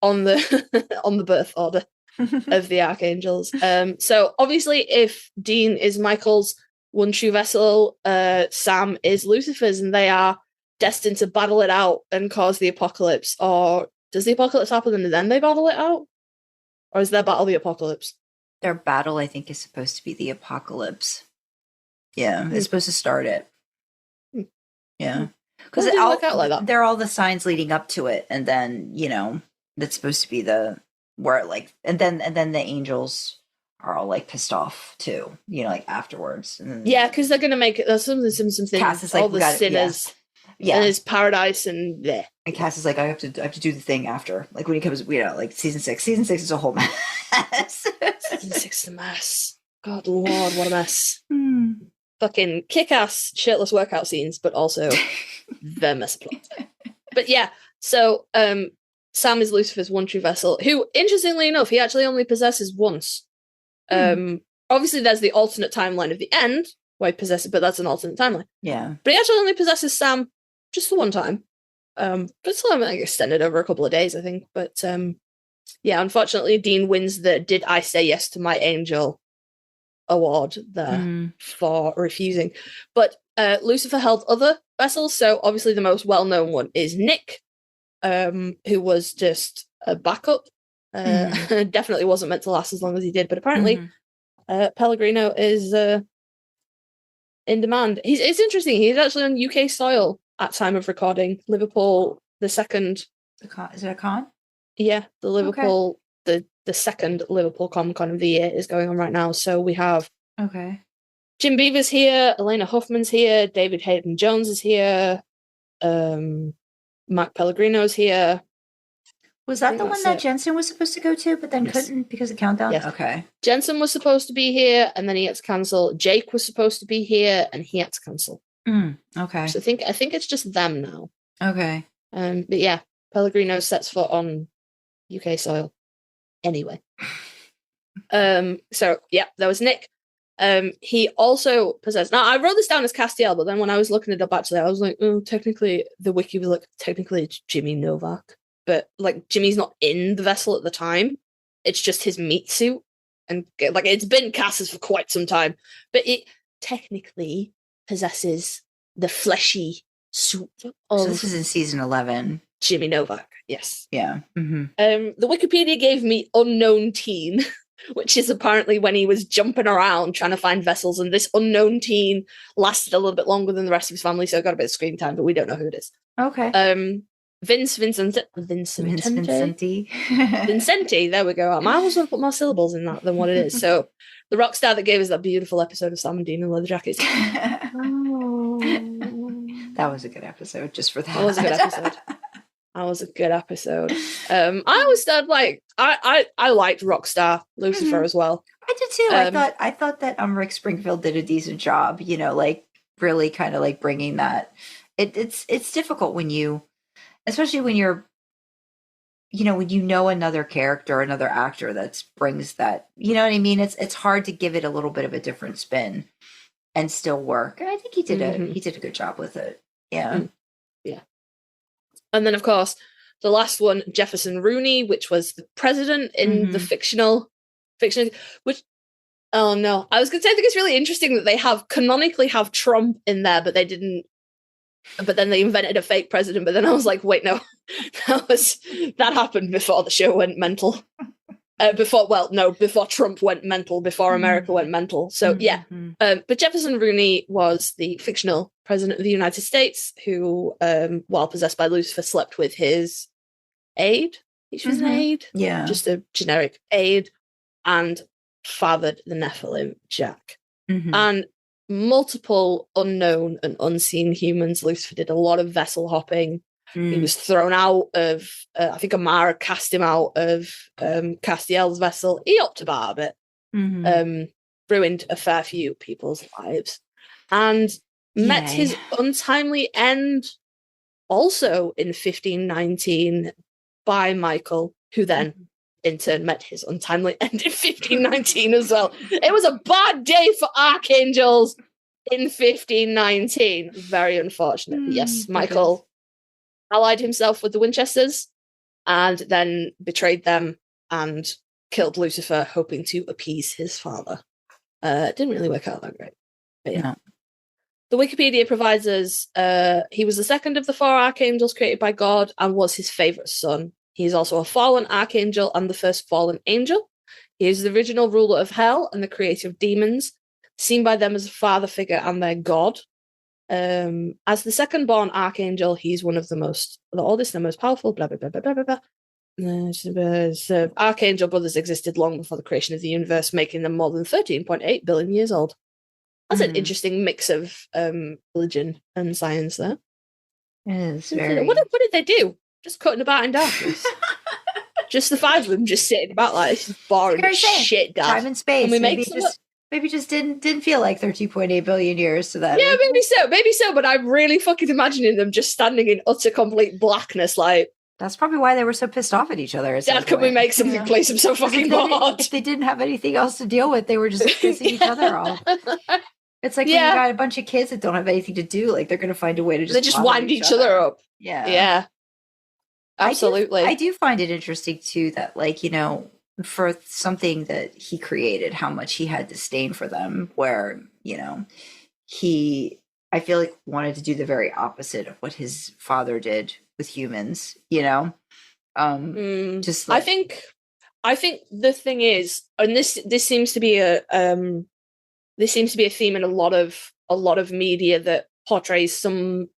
on the birth order of the Archangels. So obviously if Dean is Michael's one true vessel, Sam is Lucifer's, and they are destined to battle it out and cause the apocalypse. Or does the apocalypse happen and then they battle it out? Or is their battle the apocalypse? Their battle, I think, is supposed to be the apocalypse. Yeah, it's supposed to start it. Yeah. Because it work out like that. They're all the signs leading up to it, and then, that's supposed to be and then the angels are all like pissed off too, afterwards. And then, because they're gonna make it. Some things. Cass is like, all the sinners. And his paradise and there. And Cass is like, I have to do the thing after. Like when he comes, like season 6. Season 6 is a whole mess. Season 6 is a mess. God Lord, what a mess. Fucking kick-ass shirtless workout scenes, but also the mess plot. But yeah, so Sam is Lucifer's one true vessel, who, interestingly enough, he actually only possesses once. Obviously, there's the alternate timeline of the end, where he possesses, but that's an alternate timeline. Yeah. But he actually only possesses Sam just the one time. But still, extended over a couple of days, I think. But unfortunately, Dean wins the "Did I Say Yes to My Angel" award there for refusing. But Lucifer held other vessels, so obviously the most well-known one is Nick, who was just a backup. Definitely wasn't meant to last as long as he did, but apparently Pellegrino is in demand. It's interesting. He's actually on UK soil at time of recording. Liverpool, the second. Is it a con? Yeah, the Liverpool, the second Liverpool Comic Con of the year is going on right now. So we have Jim Beaver's here, Elena Huffman's here, David Hayden Jones is here, Mark Pellegrino's here. Was that the one that Jensen was supposed to go to, but then couldn't because of Countdown? Yes. Okay. Jensen was supposed to be here, and then he had to cancel. Jake was supposed to be here, and he had to cancel. Okay. So I think it's just them now. Okay. But yeah, Pellegrino sets foot on UK soil. Anyway. So yeah, there was Nick. He also possessed. Now I wrote this down as Castiel, but then when I was looking it up, actually, I was like, oh, technically the wiki was like, technically it's Jimmy Novak, but like Jimmy's not in the vessel at the time. It's just his meat suit, and like it's been cast for quite some time, but it technically possesses the fleshy suit of. So this is in season 11. Jimmy Novak, yes. Yeah. Mm-hmm. The Wikipedia gave me unknown teen, which is apparently when he was jumping around trying to find vessels, and this unknown teen lasted a little bit longer than the rest of his family, so got a bit of screen time, but we don't know who it is. Okay. Vincenti, there we go. I always want to put more syllables in that than what it is. So the rock star that gave us that beautiful episode of Sam and Dean and Leather Jackets. That was a good episode, just for that. That was a good episode. That was a good episode. I always said like I liked Rockstar Lucifer as well. I did too. I thought that Rick Springfield did a decent job. You know, like really kind of like bringing that. It's difficult when you, especially when you're, you know, when you know another character, another actor that brings that. You know what I mean? It's hard to give it a little bit of a different spin and still work. And I think he did a good job with it. Yeah. Yeah. And then, of course, the last one, Jefferson Rooney, which was the president in the fiction, which, oh no, I was going to say, I think it's really interesting that they canonically have Trump in there, but they didn't, but then they invented a fake president. But then I was like, wait, no, that happened before the show went mental. Before Trump went mental, before America went mental. So yeah, but Jefferson Rooney was the fictional president of the United States who, while possessed by Lucifer, slept with his aide. She was an aide, just a generic aide, and fathered the Nephilim Jack. And multiple unknown and unseen humans. Lucifer did a lot of vessel hopping. He was thrown out of, I think Amara cast him out of Castiel's vessel. He upped about a bit, ruined a fair few people's lives, and met his untimely end also in 1519 by Michael, who then in turn met his untimely end in 1519 as well. It was a bad day for Archangels in 1519. Very unfortunate. Yes, Michael allied himself with the Winchesters and then betrayed them and killed Lucifer, hoping to appease his father. It didn't really work out that great. But yeah. The Wikipedia provides us, he was the second of the 4 archangels created by God and was his favourite son. He is also a fallen archangel and the first fallen angel. He is the original ruler of hell and the creator of demons, seen by them as a father figure and their god. As the second born archangel, he's one of the oldest and most powerful, blah, blah, blah, blah, blah, blah, blah. Archangel brothers existed long before the creation of the universe, making them more than 13.8 billion years old. That's an interesting mix of religion and science there. It is very... What did they do? Just cutting about in darkness. Just the 5 of them just sitting about like this boring shit. Time and space. And maybe just didn't feel like 13.8 billion years to them. Yeah, maybe so. But I'm really fucking imagining them just standing in utter complete blackness, like. That's probably why they were so pissed off at each other. Dad, can we make something place them so fucking hard? If they didn't have anything else to deal with, they were just pissing each other off. It's like when you got a bunch of kids that don't have anything to do, like they're going to find a way to just. They just wind each other up. Yeah. Yeah. Absolutely. I do find it interesting too that, like, you know, for something that he created, how much he had disdain for them, where, you know, I feel like wanted to do the very opposite of what his father did with humans, you know? Just like, I think the thing is, and this seems to be a theme in a lot of media that portrays some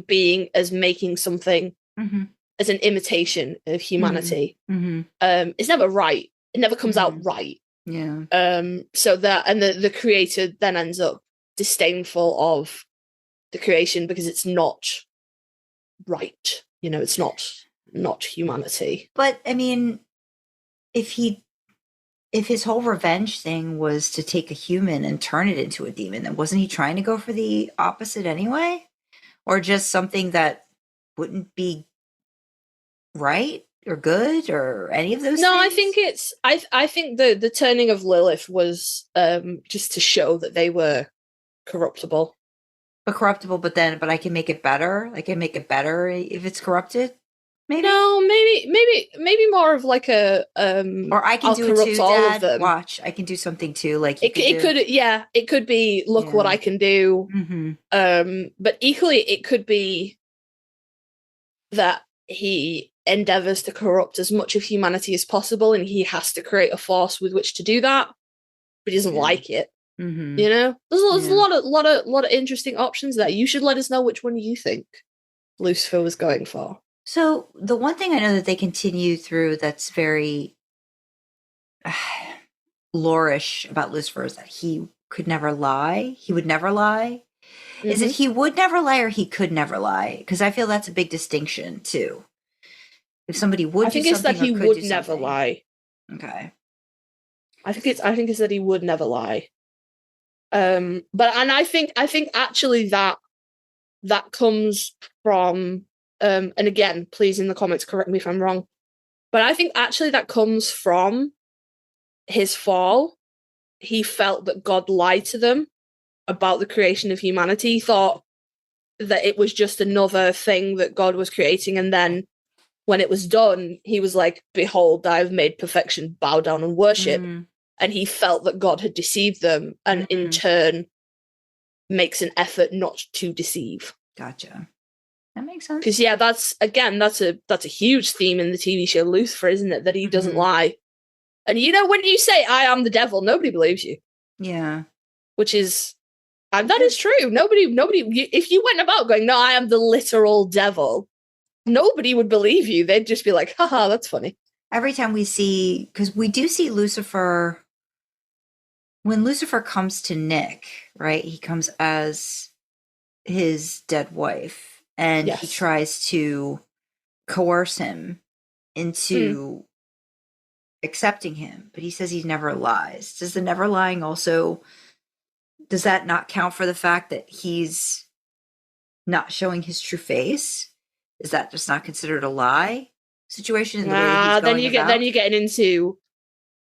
being as making something as an imitation of humanity. It's never right. It never comes out right. Yeah. So that, and the creator then ends up disdainful of the creation because it's not right. It's not humanity. But I mean, if his whole revenge thing was to take a human and turn it into a demon, then wasn't he trying to go for the opposite anyway? Or just something that wouldn't be right or good or any of those No, things? I think it's I think the turning of Lilith was just to show that they were corruptible. But corruptible, but I can make it better. I can make it better if it's corrupted. Maybe. No, maybe more of like a or I can I'll do it corrupt too, all Dad. of them. Watch, I can do something too. Like it could be look what I can do. Mm-hmm. But equally, it could be that he endeavors to corrupt as much of humanity as possible, and he has to create a force with which to do that, but he doesn't like it. Mm-hmm. There's a lot of interesting options there. You should let us know which one you think Lucifer was going for. So the one thing I know that they continue through that's very lore-ish about Lucifer is that he could never lie. He would never lie. Mm-hmm. Is it he would never lie or he could never lie? Because I feel that's a big distinction too. If somebody would, I think it's that he would never lie. Okay. I think it's that he would never lie. I think actually that comes from and again, please in the comments correct me if I'm wrong, but I think actually that comes from his fall. He felt that God lied to them about the creation of humanity. He thought that it was just another thing that God was creating, and then when it was done, he was like, "Behold, I have made perfection, bow down and worship." Mm-hmm. And he felt that God had deceived them, and in turn makes an effort not to deceive. Gotcha. That makes sense. Because that's a huge theme in the TV show Lucifer, isn't it? That he doesn't lie. And when you say I am the devil, nobody believes you. Yeah. Which is, and that is true. Nobody. If you went about going, no, I am the literal devil, nobody would believe you. They'd just be like, haha, that's funny. Every time we see, because we do see Lucifer, when Lucifer comes to Nick, right? He comes as his dead wife, and he tries to coerce him into accepting him, but he says he never lies. Does the never lying also, does that not count for the fact that he's not showing his true face? Is that just not considered a lie situation? In the way that he's going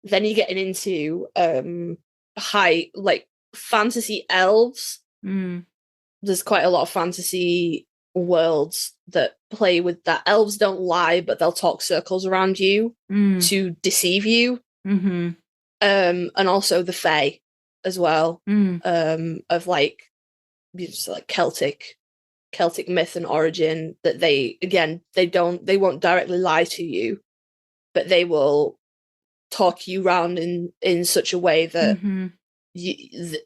then you're getting into high, like, fantasy elves. There's quite a lot of fantasy worlds that play with that. Elves don't lie, but they'll talk circles around you to deceive you. And also the Fae as well, of like Celtic myth and origin, that they won't directly lie to you, but they will talk you round in such a way that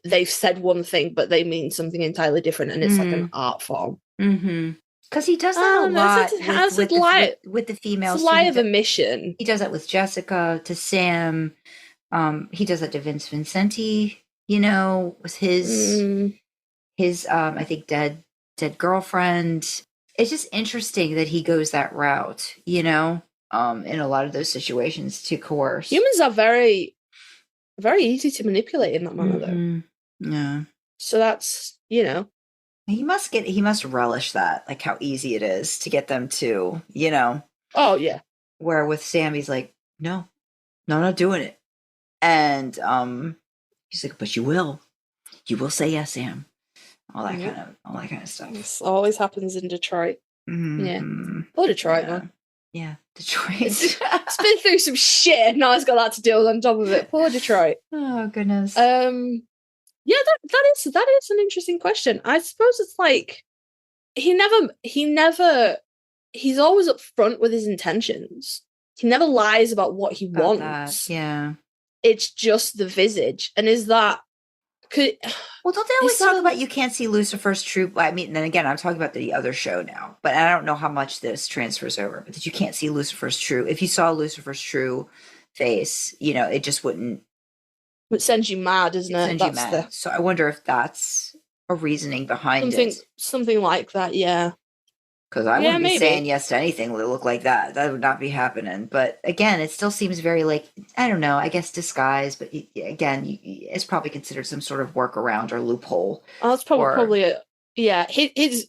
they've said one thing but they mean something entirely different, and it's like an art form. Because he does that a lot with the females. It's a lie of omission. He does that with Jessica, to Sam. He does that to Vince Vincenti, with his I think dead girlfriend. It's just interesting that he goes that route, in a lot of those situations to coerce. Humans are very, very easy to manipulate in that manner, though. Yeah. So that's, He must relish that, like how easy it is to get them to, Oh, yeah. Where with Sam, he's like, no, I'm not doing it. And he's like, but you will say yes, Sam. All that kind of stuff. This always happens in Detroit. Yeah. Or Detroit, man. Yeah, Detroit. It's been through some shit, and now it's got that to deal with on top of it. Poor Detroit. Oh, goodness. Yeah, that is an interesting question. I suppose it's like he's always upfront with his intentions. He never lies about what he wants. Yeah. It's just the visage. And is that well, don't they always talk about you can't see Lucifer's true? I mean, then again, I'm talking about the other show now, but I don't know how much this transfers over. But that you can't see Lucifer's true. If you saw Lucifer's true face, it just wouldn't It sends you mad, isn't it? Sends you mad. So I wonder if that's a reasoning behind it. Something like that, yeah. Because I wouldn't be saying yes to anything that looked like that. That would not be happening. But again, it still seems very like, I don't know, I guess disguise. But again, it's probably considered some sort of workaround or loophole. Oh, that's probably it. Yeah. It's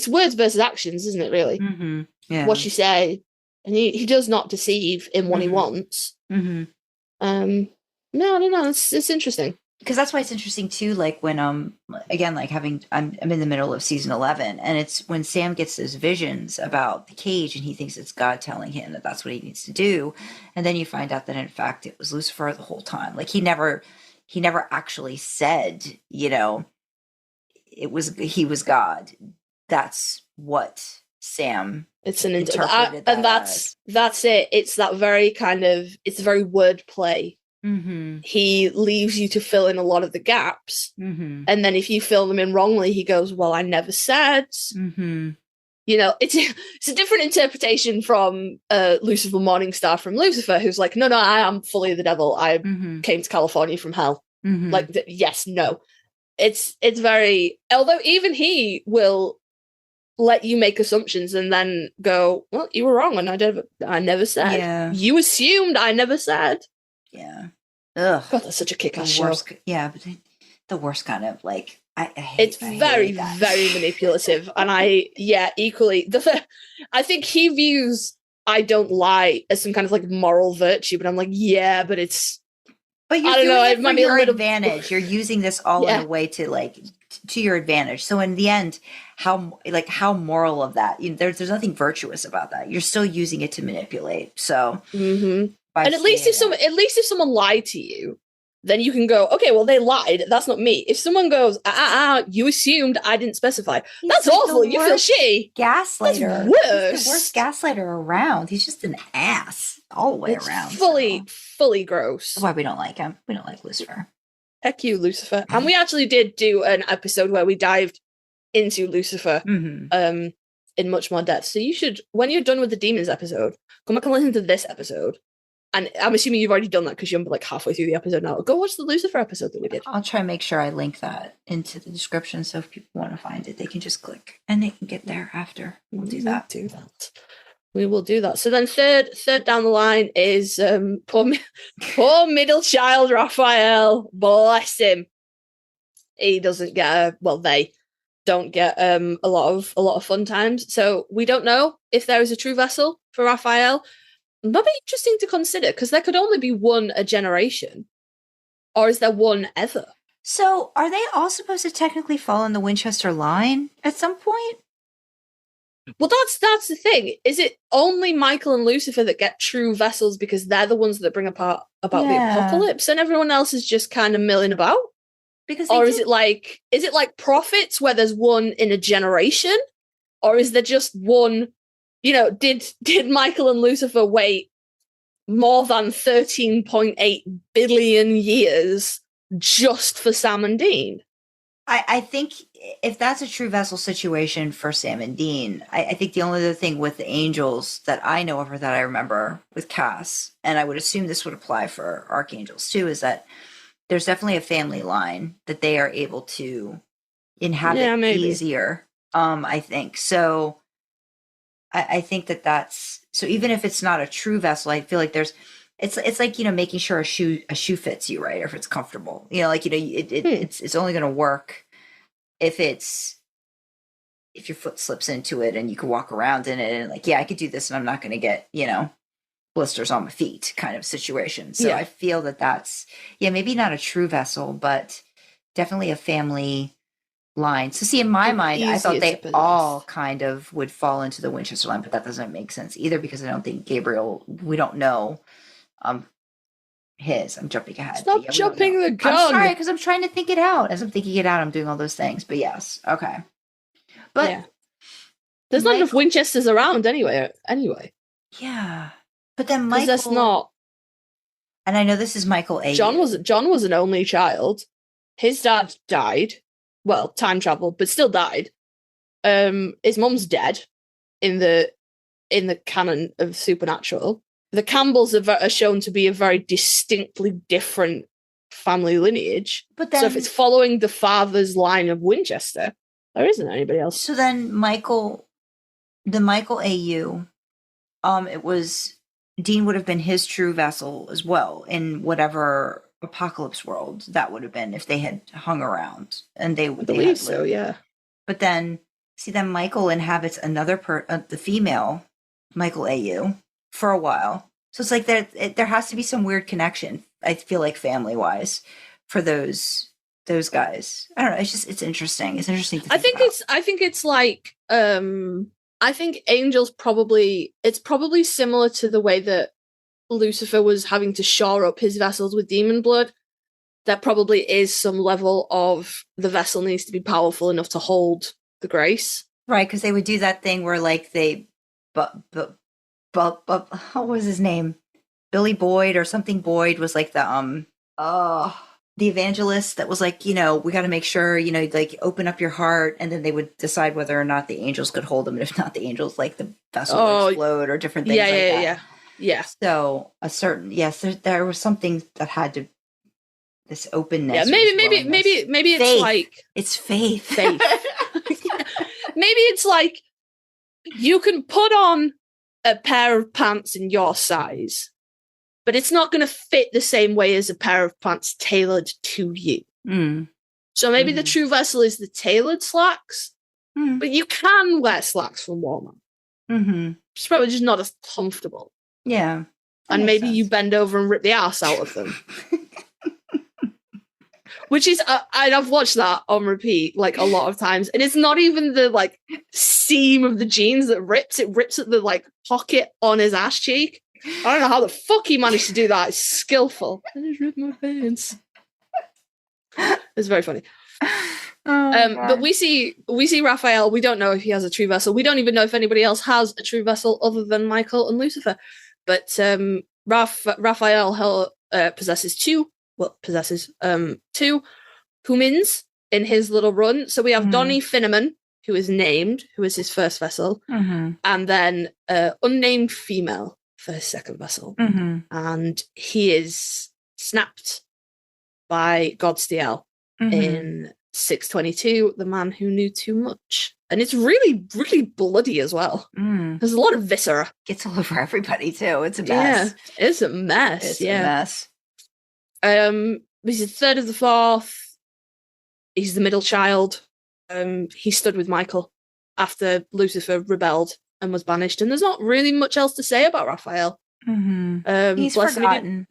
words versus actions, isn't it, really? Mm-hmm. Yeah. What you say. And he does not deceive in what he wants. Mm-hmm. No, I don't know. It's interesting. Because that's why it's interesting too, like when again, like I'm in the middle of season 11, and it's when Sam gets those visions about the cage and he thinks it's God telling him that that's what he needs to do, and then you find out that in fact it was Lucifer the whole time. Like he never actually said, he was God. That's what Sam interpreted and that's it. It's that very it's very wordplay. Mm-hmm. He leaves you to fill in a lot of the gaps. Mm-hmm. And then if you fill them in wrongly, he goes, well, I never said. Mm-hmm. It's a different interpretation from Lucifer Morningstar from Lucifer, who's like, no, I am fully the devil. I came to California from hell. Mm-hmm. Like, yes, no. It's very, although even he will let you make assumptions and then go, well, you were wrong and I never said. Yeah. You assumed I never said. Yeah. Ugh. God, that's such a kick-ass show. Yeah, but the worst kind of like I hate. It's very, very manipulative, and equally. I think he views "I don't lie" as some kind of like moral virtue, but I'm like, yeah, but it's. But you're doing it for your advantage. You're using this all in a way to to your advantage. So in the end, how moral of that? There's nothing virtuous about that. You're still using it to manipulate. So. Mm-hmm. And at least if someone lied to you, then you can go, okay, well, they lied. That's not me. If someone goes, you assumed I didn't specify. That's like awful. You feel shitty. Gaslighter. That's worse. He's the worst gaslighter around. He's just an ass all the way around. Fully gross. That's why we don't like him. We don't like Lucifer. Heck you, Lucifer. And we actually did do an episode where we dived into Lucifer in much more depth. So you should, when you're done with the Demons episode, come back and listen to this episode. And I'm assuming you've already done that because you're like halfway through the episode now. Go watch the Lucifer episode that we did. I'll try and make sure I link that into the description so if people want to find it, they can just click and they can get there after. We'll do that. We will do that. So then third down the line is poor middle child Raphael. Bless him. He doesn't get they don't get a lot of fun times. So we don't know if there is a true vessel for Raphael. That'd be interesting to consider because there could only be one a generation, or is there one ever? So, are they all supposed to technically fall in the Winchester line at some point? Well, that's the thing. Is it only Michael and Lucifer that get true vessels because they're the ones that bring about the apocalypse, and everyone else is just kind of milling about? Is it like prophets where there's one in a generation, or is there just one? Did Michael and Lucifer wait more than 13.8 billion years just for Sam and Dean? I think if that's a true vessel situation for Sam and Dean, I think the only other thing with the angels that I know of or that I remember with Cass, and I would assume this would apply for Archangels too, is that there's definitely a family line that they are able to inhabit easier. I think so. I think that's so. Even if it's not a true vessel, I feel like it's like making sure a shoe fits you right, or if it's comfortable. It's only going to work if your foot slips into it and you can walk around in it and I could do this and I'm not going to get blisters on my feet kind of situation. So I feel that's maybe not a true vessel, but definitely a family line. So see, in my mind, I thought they all kind of would fall into the Winchester line, but that doesn't make sense either because I don't think Gabriel, we don't know I'm jumping ahead. Stop jumping the gun. I'm sorry, because I'm trying to think it out. As I'm thinking it out, I'm doing all those things. But yes, okay. But there's not enough Winchesters around anyway. Yeah. But then Michael, that's not. And I know this is Michael A. John was an only child. His dad died. Well, time travel, but still died. His mum's dead in the canon of Supernatural. the Campbells are shown to be a very distinctly different family lineage. But then, so if it's following the father's line of Winchester, there isn't anybody else. So then the Michael AU, it was, Dean would have been his true vessel as well in whatever apocalypse world that would have been if they had hung around and they believe so, yeah. But then, see, then Michael inhabits another the female Michael AU for a while. So it's like there has to be some weird connection, I feel like, family-wise, for those guys. I don't know. It's interesting. It's interesting to think about. I think Angels it's probably similar to the way that Lucifer was having to shore up his vessels with demon blood. There probably is some level of the vessel needs to be powerful enough to hold the grace. Right, because they would do that thing where like but what was his name? Billy Boyd or something. Boyd was like the evangelist that was like, we got to make sure, like open up your heart, and then they would decide whether or not the angels could hold them, and if not, the angels, like the vessel would explode or different things that. Yeah. So there was something that had to this openness. Yeah, maybe it's faith. Like it's faith. Maybe it's like you can put on a pair of pants in your size, but it's not going to fit the same way as a pair of pants tailored to you. Mm. So maybe the true vessel is the tailored slacks, but you can wear slacks from Walmart. Mm-hmm. It's probably just not as comfortable. Yeah. And maybe you bend over and rip the ass out of them. Which is, and I've watched that on repeat like a lot of times, and it's not even the like seam of the jeans that rips; it rips at the like pocket on his ass cheek. I don't know how the fuck he managed to do that. It's skillful. I just ripped my pants. It's very funny. But we see Raphael. We don't know if he has a true vessel. We don't even know if anybody else has a true vessel other than Michael and Lucifer. But Raphael possesses two humans in his little run. So we have Donny Finneman, who is named, who is his first vessel, and then unnamed female for his second vessel. And he is snapped by Godstiel in 622, the man who knew too much. And it's really, really bloody as well. There's a lot of viscera. Gets all over everybody too. It's a mess. Yeah, it's a mess. It's a mess. He's the third of the fourth. He's the middle child. He stood with Michael after Lucifer rebelled and was banished. And there's not really much else to say about Raphael. He's forgotten.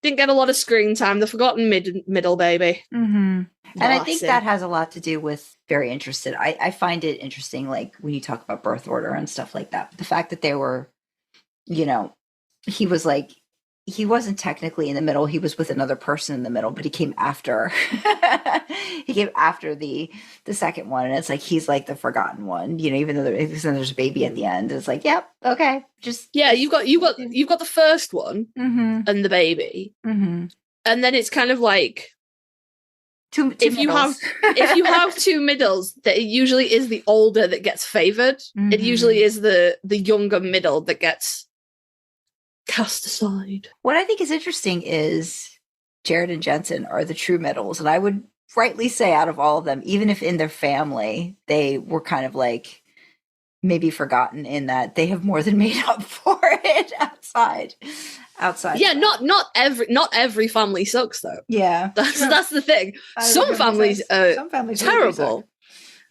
Didn't get a lot of screen time. The forgotten middle baby. And I think that has a lot to do with very interested. I find it interesting, like when you talk about birth order and stuff like that. The fact that they were, he was like, he wasn't technically in the middle. He was with another person in the middle, but he came after. He came after the second one, and it's like he's like the forgotten one. Even though there's a baby at the end, it's like, yep, okay, just you've got the first one and the baby, and then it's kind of like if you have two middles, that it usually is the older that gets favored. It usually is the younger middle that gets cast aside. What I think is interesting is Jared and Jensen are the true middles, and I would rightly say out of all of them, even if in their family they were kind of like maybe forgotten, in that they have more than made up for it outside. Yeah, not every family sucks though. Yeah, that's the thing. Some families are terrible.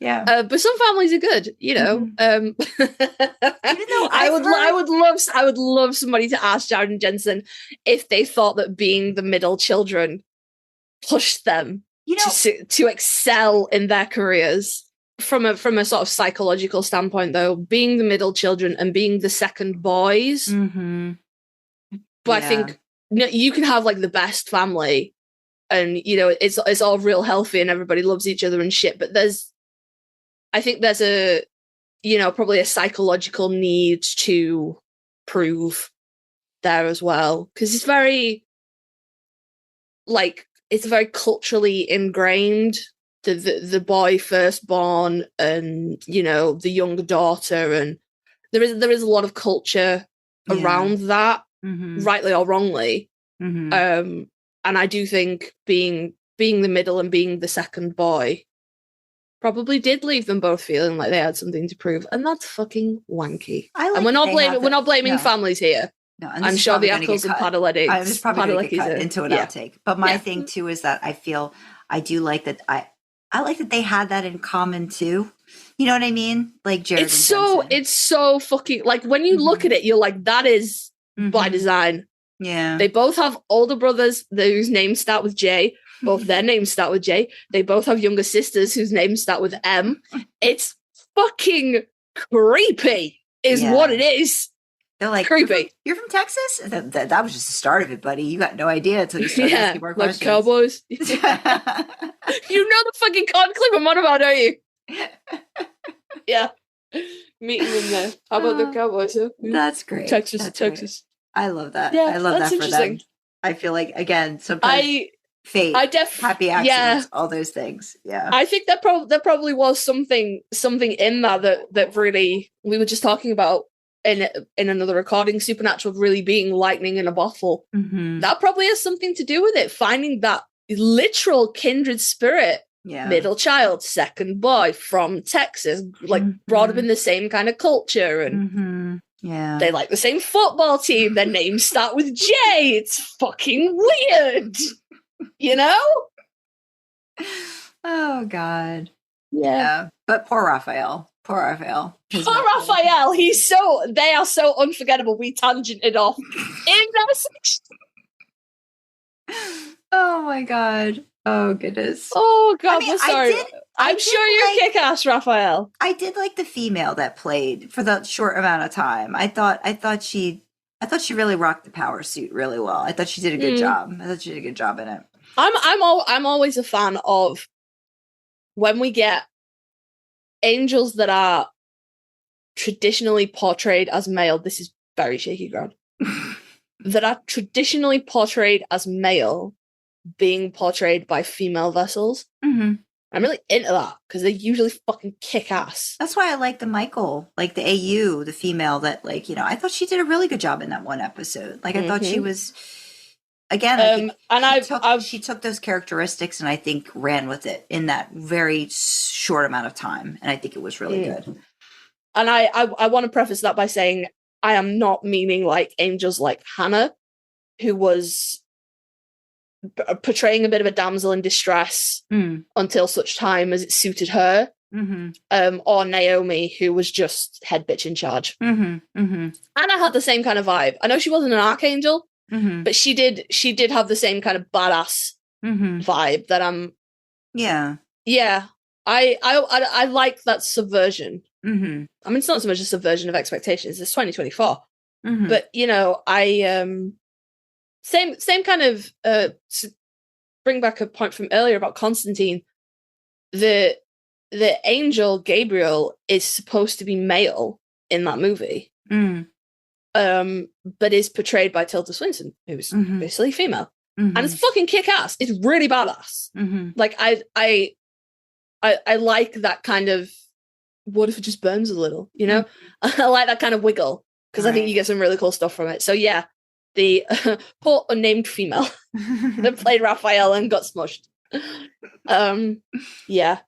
Yeah, but some families are good. Even though I would love somebody to ask Jared and Jensen if they thought that being the middle children pushed them to excel in their careers. From a sort of psychological standpoint, though, being the middle children and being the second boys. But I think you can have like the best family, and it's all real healthy and everybody loves each other and shit. But I think there's a probably a psychological need to prove there as well, because it's very culturally ingrained. The boy firstborn, and the younger daughter, and there is a lot of culture around that. rightly or wrongly. Mm-hmm. And I do think being the middle and being the second boy probably did leave them both feeling like they had something to prove, and that's fucking wanky. And we're not blaming families here. No, I'm sure the Eccles and Padalecki's. I was probably going to get cut into an outtake. But my thing too is that I do like that. I like that they had that in common too. You know what I mean? Like Jared. It's so fucking like when you look at it, you're like, that is by design. Yeah. They both have older brothers whose names start with J. Both their names start with J. They both have younger sisters whose names start with M. It's fucking creepy, is what it is. They're like, creepy. You're from Texas? That was just the start of it, buddy. You got no idea until you started asking more questions. Like cowboys. You know the fucking conclave I'm on about, don't you? Yeah. Meeting them there. How about the cowboys? Huh? That's great. Texas. Great. I love that. Yeah, I love that for them. I feel like, again, sometimes fate, happy accidents, all those things. Yeah. I think that probably was something in that really, we were just talking about in another recording, supernatural really being lightning in a bottle. That probably has something to do with it, finding that literal kindred spirit. Middle child, second boy from Texas, like brought up in the same kind of culture, and they like the same football team. Their names start with J. It's fucking weird, you know? Oh God, yeah. But poor Raphael. Poor Raphael. They are so unforgettable. We tangented off in that section. Oh my God. Oh goodness. Oh God, I'm sorry. I'm sure you're kick-ass, Raphael. I did like the female that played for the short amount of time. I thought she really rocked the power suit really well. I thought she did a good job. I thought she did a good job in it. I'm always a fan of when we get angels that are traditionally portrayed as male. This is very shaky ground. That are traditionally portrayed as male being portrayed by female vessels. I'm really into that because they usually fucking kick ass. That's why I like the Michael, like the AU, the female that, like, you know, I thought she did a really good job in that one episode. Like I thought she was, again, she took those characteristics and I think ran with it in that very short amount of time, and I think it was really good. And I want to preface that by saying I am not meaning like angels like Hannah, who was portraying a bit of a damsel in distress until such time as it suited her, or Naomi, who was just head bitch in charge. And I had the same kind of vibe. I know she wasn't an archangel, but she did have the same kind of badass vibe that I'm. I like that subversion. I mean, it's not so much a subversion of expectations. It's 2024, but you know, Same kind of to bring back a point from earlier about Constantine. The angel Gabriel is supposed to be male in that movie, but is portrayed by Tilda Swinton, who's basically female, and it's fucking kick ass. It's really badass. Like I like that kind of. What if it just burns a little? You know, I like that kind of wiggle because I think you get some really cool stuff from it. So yeah. The poor unnamed female that played Raphael and got smushed. Yeah.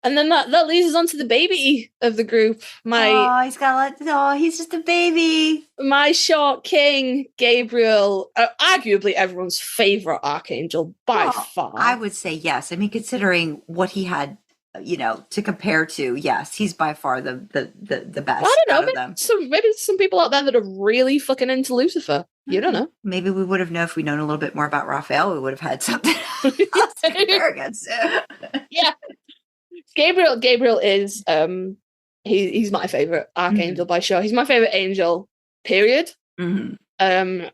And then that leads us on to the baby of the group. He's just a baby. My short king, Gabriel, arguably everyone's favorite archangel by far. I would say yes. I mean, considering what he had, you know, to compare to, yes, he's by far the best. I don't know. Them. Maybe some people out there that are really fucking into Lucifer. You don't know. Maybe we would have known if we'd known a little bit more about Raphael. We would have had something else to compare against. Yeah, Gabriel is he's my favorite archangel by sure. He's my favorite angel. Period.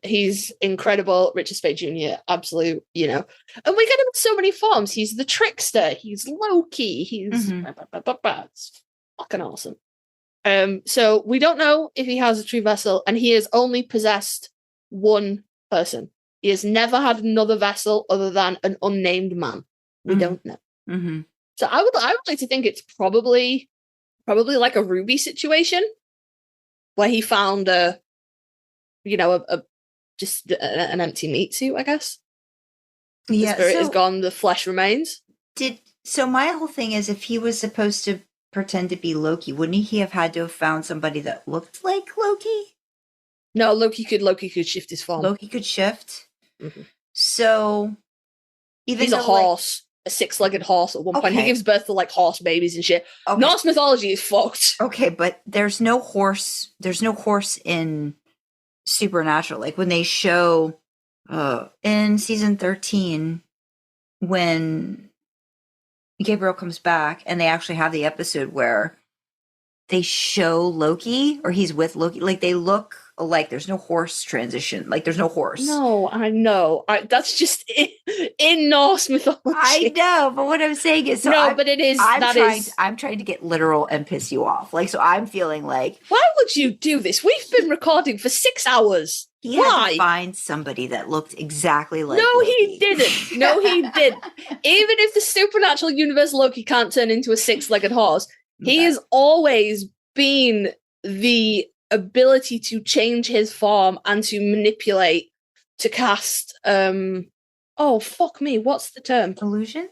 He's incredible. Richard Spade Jr. Absolute, you know. And we get him in so many forms. He's the Trickster. He's Loki. He's it's fucking awesome. So we don't know if he has a true vessel, and he has only possessed one person. He has never had another vessel other than an unnamed man. We don't know. So I would like to think it's probably like a Ruby situation where he found a just an empty meat suit, I guess. Yeah, the spirit is gone, the flesh remains. So my whole thing is, if he was supposed to pretend to be Loki, wouldn't he have had to have found somebody that looked like Loki? No, Loki could shift his form. Loki could shift. Mm-hmm. So even he's a horse, a 6-legged horse at one point. He gives birth to like horse babies and shit. Okay. Norse mythology is fucked. Okay, but there's no horse in Supernatural. Like when they show in season 13 when Gabriel comes back and they actually have the episode where they show Loki, or he's with Loki, like they look alike. There's no horse transition. Like there's no horse. No, I know. That's just in Norse mythology. I know, but what I'm saying is, but it is. I'm trying to get literal and piss you off. Like, so I'm feeling like, why would you do this? We've been recording for 6 hours. He had to find somebody that looked exactly like No, Loki. he didn't. No, he didn't. Even if the supernatural universe Loki can't turn into a 6-legged horse, he has always been the ability to change his form and to manipulate, to cast, oh, fuck me, what's the term? Illusions?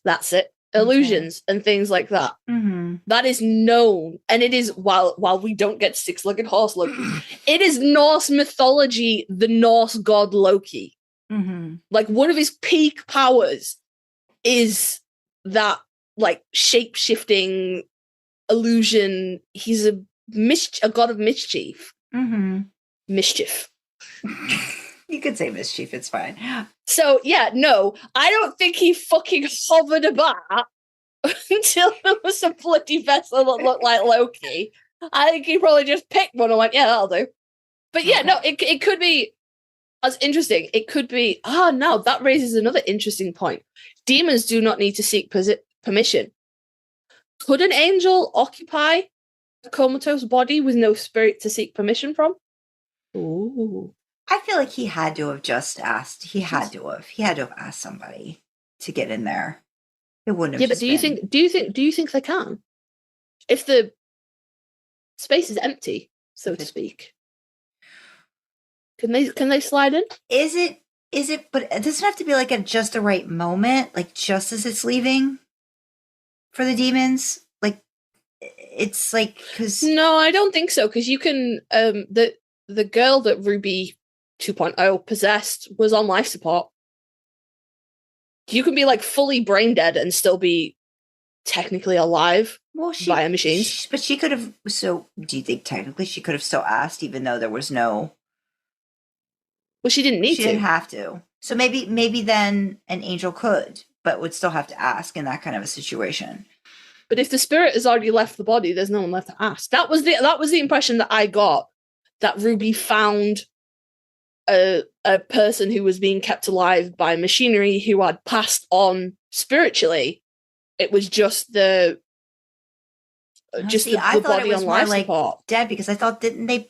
That's it. Illusions and things like that. Mm-hmm. That is known, and it is, while we don't get 6-legged horse Loki, it is Norse mythology, the Norse god Loki. Mm-hmm. Like, one of his peak powers is that, like, shape-shifting illusion. He's a god of mischief. Mm-hmm. Mischief. You could say mischief, it's fine. So, yeah, no, I don't think he fucking hovered about until there was a bloody vessel that looked like Loki. I think he probably just picked one and went, yeah, that'll do. But yeah, no, it could be as interesting. It could be, no, that raises another interesting point. Demons do not need to seek permission. Could an angel occupy a comatose body with no spirit to seek permission from? Ooh. I feel like he had to have just asked. He had to have asked somebody to get in there. It wouldn't have. Yeah, but do you think they can? If the space is empty, so to speak, can they slide in? Is it? But it doesn't have to be like at just the right moment, like just as it's leaving for the demons. Like it's like because no, I don't think so. Because you can the girl that Ruby 2.0 possessed was on life support. You can be like fully brain dead and still be technically alive via machines. But she could have. So, do you think technically she could have still asked, even though there was no? Well, she didn't need to. She didn't have to. So maybe then an angel could, but would still have to ask in that kind of a situation. But if the spirit has already left the body, there's no one left to ask. That was the impression that I got. That Ruby found a person who was being kept alive by machinery who had passed on spiritually. It was just the body on life support. Dead, because I thought didn't they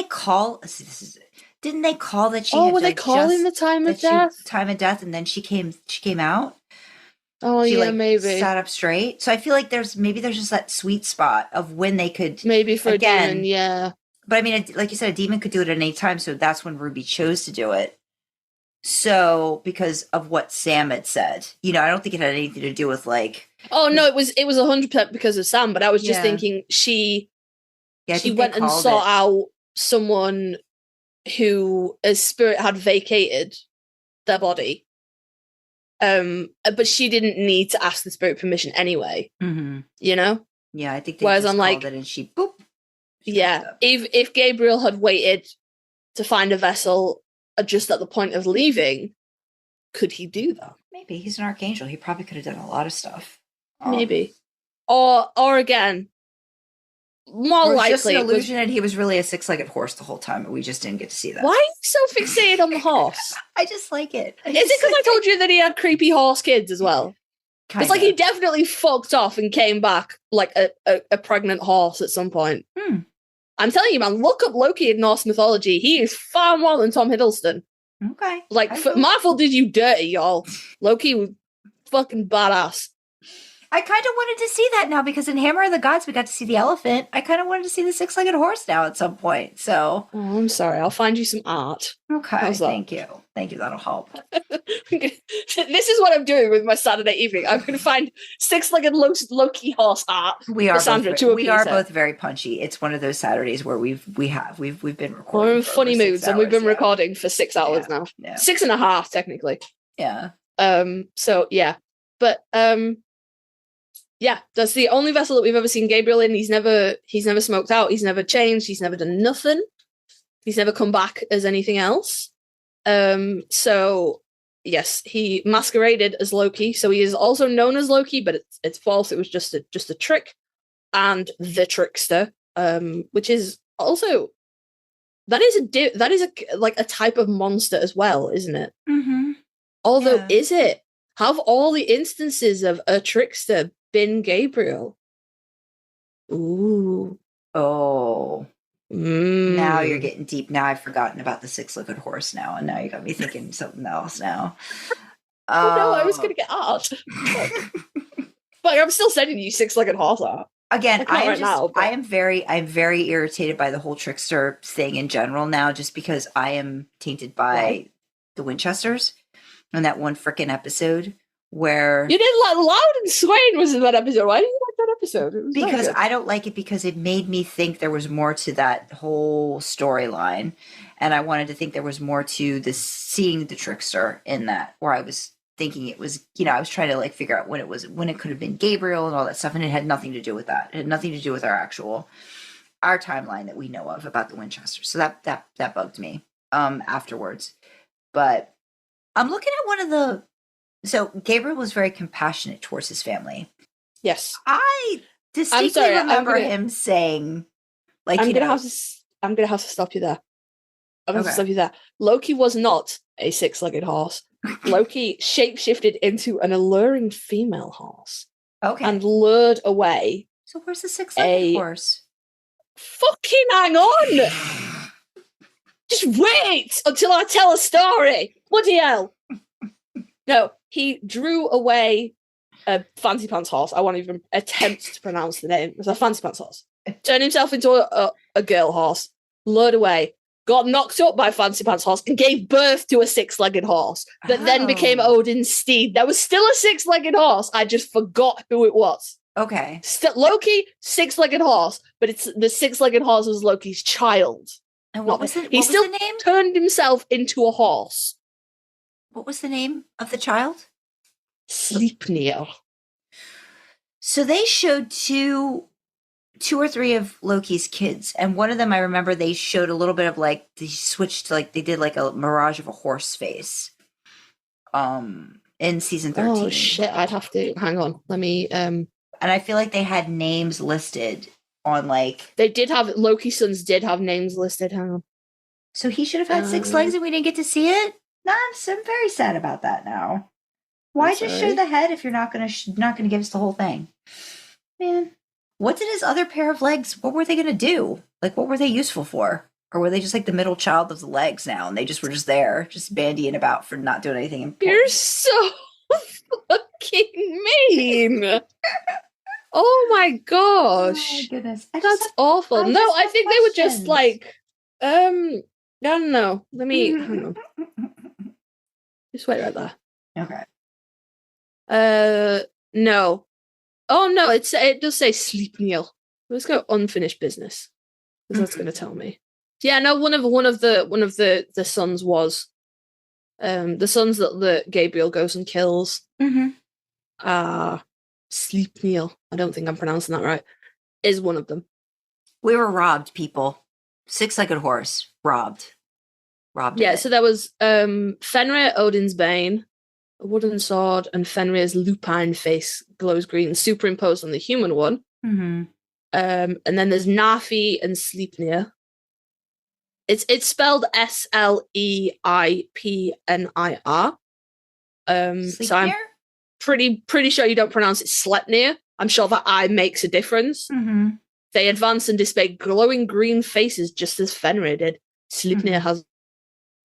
call that she were they calling the time of death? Time of death, and then she came out. Oh, she, yeah, maybe sat up straight. So I feel like there's just that sweet spot of when they could maybe for again, a demon, yeah. But I mean, like you said, a demon could do it at any time, so that's when Ruby chose to do it. So because of what Sam had said, I don't think it had anything to do with like. Oh no, it was 100% because of Sam. But I was just thinking she went and sought out someone who a spirit had vacated their body. But she didn't need to ask the spirit permission anyway. Mm-hmm. Yeah, I think. Whereas I'm like, and she boop. Yeah, if Gabriel had waited to find a vessel just at the point of leaving, could he do that? Maybe he's an archangel. He probably could have done a lot of stuff. Maybe, or again, more likely just an illusion, and he was really a 6-legged horse the whole time, and we just didn't get to see that. Why are you so fixated on the horse? I just like it. Is it because I told you that he had creepy horse kids as well? It's like he definitely fucked off and came back like a pregnant horse at some point. I'm telling you, man, look up Loki in Norse mythology. He is far more than Tom Hiddleston. Okay. Like, Marvel did you dirty, y'all. Loki was fucking badass. I kind of wanted to see that now because in Hammer of the Gods we got to see the elephant. I kind of wanted to see the six-legged horse now at some point. So, I'm sorry. I'll find you some art. okay, thank you. That'll help. This is what I'm doing with my Saturday evening. I'm going to find six-legged Loki horse art. We are Sandra both very punchy. It's one of those Saturdays where we've been recording. We're in funny moods, and we've been recording for 6 hours now. Yeah. 6.5 technically. Yeah. So yeah, but yeah, that's the only vessel that we've ever seen Gabriel in. He's never smoked out. He's never changed. He's never done nothing. He's never come back as anything else. So yes, he masqueraded as Loki. So he is also known as Loki, but it's false. It was just a trick. And the Trickster, which is also that is a type of monster as well, isn't it? Mm-hmm. Although, is it? Have all the instances of a Trickster been Gabriel? Ooh. Oh. Now you're getting deep. Now I've forgotten about the six-legged horse now, and now you got me thinking something else now. Oh no, I was going to get art. But I'm still sending you six-legged horse art. Again, I'm very irritated by the whole Trickster thing in general now, just because I am tainted by the Winchesters and that one freaking episode where you did like Loud and Swain was in that episode. Why do you like that episode? Because I don't like it because it made me think there was more to that whole storyline, and I wanted to think there was more to this seeing the Trickster in that, where I was thinking it was, I was trying to like figure out when it could have been Gabriel and all that stuff, and it had nothing to do with that. It had nothing to do with our timeline that we know of about the Winchesters. So that bugged me afterwards. But I'm looking at so Gabriel was very compassionate towards his family. Yes. I distinctly remember him saying, like, I'm gonna have to stop you there. I'm going to stop you there. Loki was not a six-legged horse. Loki shapeshifted into an alluring female horse. Okay. And lured away. So where's the six-legged horse? Fucking hang on! Just wait until I tell a story. Bloody hell! No, he drew away a fancy pants horse. I won't even attempt to pronounce the name. It was a fancy pants horse. Turned himself into a girl horse. Lured away. Got knocked up by fancy pants horse and gave birth to a six-legged horse that then became Odin's steed. There was still a six-legged horse. I just forgot who it was. Okay. Loki, six-legged horse, but it's the six-legged horse was Loki's child. And what was the name? He still turned himself into a horse. What was the name of the child? Sleipnir. So they showed two or three of Loki's kids, and one of them I remember they showed a little bit of like they switched to like they did like a mirage of a horse face in season 13. Oh shit, I'd have to hang on. Let me and I feel like they had names listed on like they did have Loki's sons did have names listed. Hang on. So he should have had six legs and we didn't get to see it? No, I'm very sad about that now. Why just show the head if you're not gonna give us the whole thing? Man. What did his other pair of legs, what were they going to do? Like, what were they useful for? Or were they just like the middle child of the legs now? And they just were just there, just bandying about for not doing anything important? You're so fucking mean. Oh my gosh. Oh my goodness. That's awful. No, I think they were just like, I don't know. Let me, hang on. Just wait right there. Okay. No. Oh no, it does say Sleipnir. Let's go unfinished business, because that's going to tell me. Yeah, no. One of the sons was, the sons that Gabriel goes and kills. Sleipnir. I don't think I'm pronouncing that right. Is one of them. We were robbed, people. Six-legged horse robbed. Yeah. It. So there was Fenrir, Odin's bane. A wooden sword, and Fenrir's lupine face glows green, superimposed on the human one. And then there's Nafi and Sleipnir. It's spelled Sleipnir. So I'm pretty sure you don't pronounce it Sleipnir. I'm sure that I makes a difference. They advance and display glowing green faces, just as Fenrir did. Sleipnir has,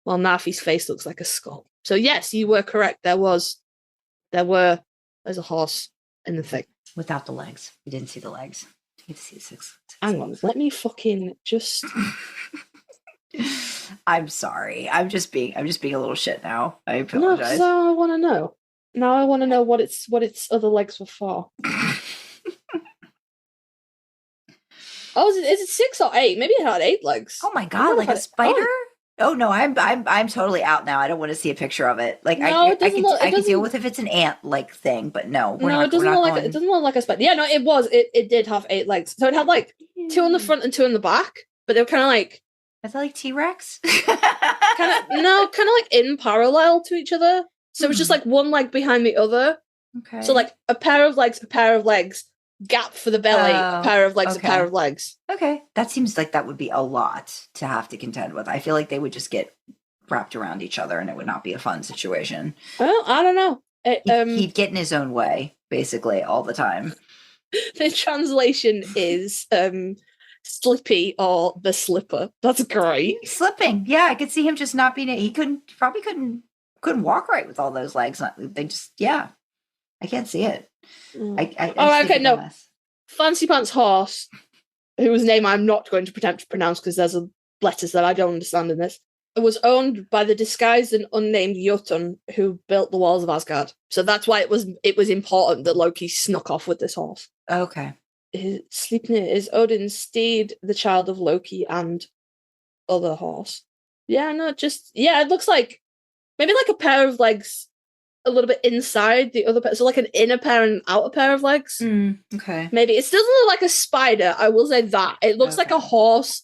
well, Nafi's face looks like a skull. So yes, you were correct. There's a horse in the thing. Without the legs. We didn't see the legs. You get to see the six Hang on, let me fucking just. I'm sorry. I'm just being a little shit now. I No, apologize. because I want to know. Now I want to know what its other legs were for. Oh, is it 6 or 8? Maybe it had 8 legs. Oh my god, like a spider? Oh no, I'm totally out now. I don't want to see a picture of it. Like no, I can deal with if it's an ant like thing, but no, it doesn't look like a spider. Yeah, no, it was. It did have 8 legs. So it had like 2 on the front and 2 in the back, but they were kind of like. Is that like T-Rex? kind of like in parallel to each other. So it was just like one leg behind the other. Okay. So like a pair of legs, gap for the belly, a pair of legs, okay. a pair of legs. Okay. That seems like that would be a lot to have to contend with. I feel like they would just get wrapped around each other and it would not be a fun situation. Well, I don't know. He'd get in his own way, basically, all the time. The translation is Slippy or the Slipper. That's great. He's slipping. Yeah, I could see him just not being. He probably couldn't walk right with all those legs. They just, yeah. I can't see it. Okay, no. Fancy Pants Horse, whose name I'm not going to pretend to pronounce because there's letters that I don't understand in this, was owned by the disguised and unnamed Jotun who built the walls of Asgard. So that's why it was important that Loki snuck off with this horse. Okay. Sleipnir is Odin's steed, the child of Loki and other horse. Yeah, no, it looks like maybe like a pair of legs a little bit inside the other pair. So like an inner pair and an outer pair of legs. Okay. Maybe. It doesn't look like a spider, I will say that. It looks like a horse,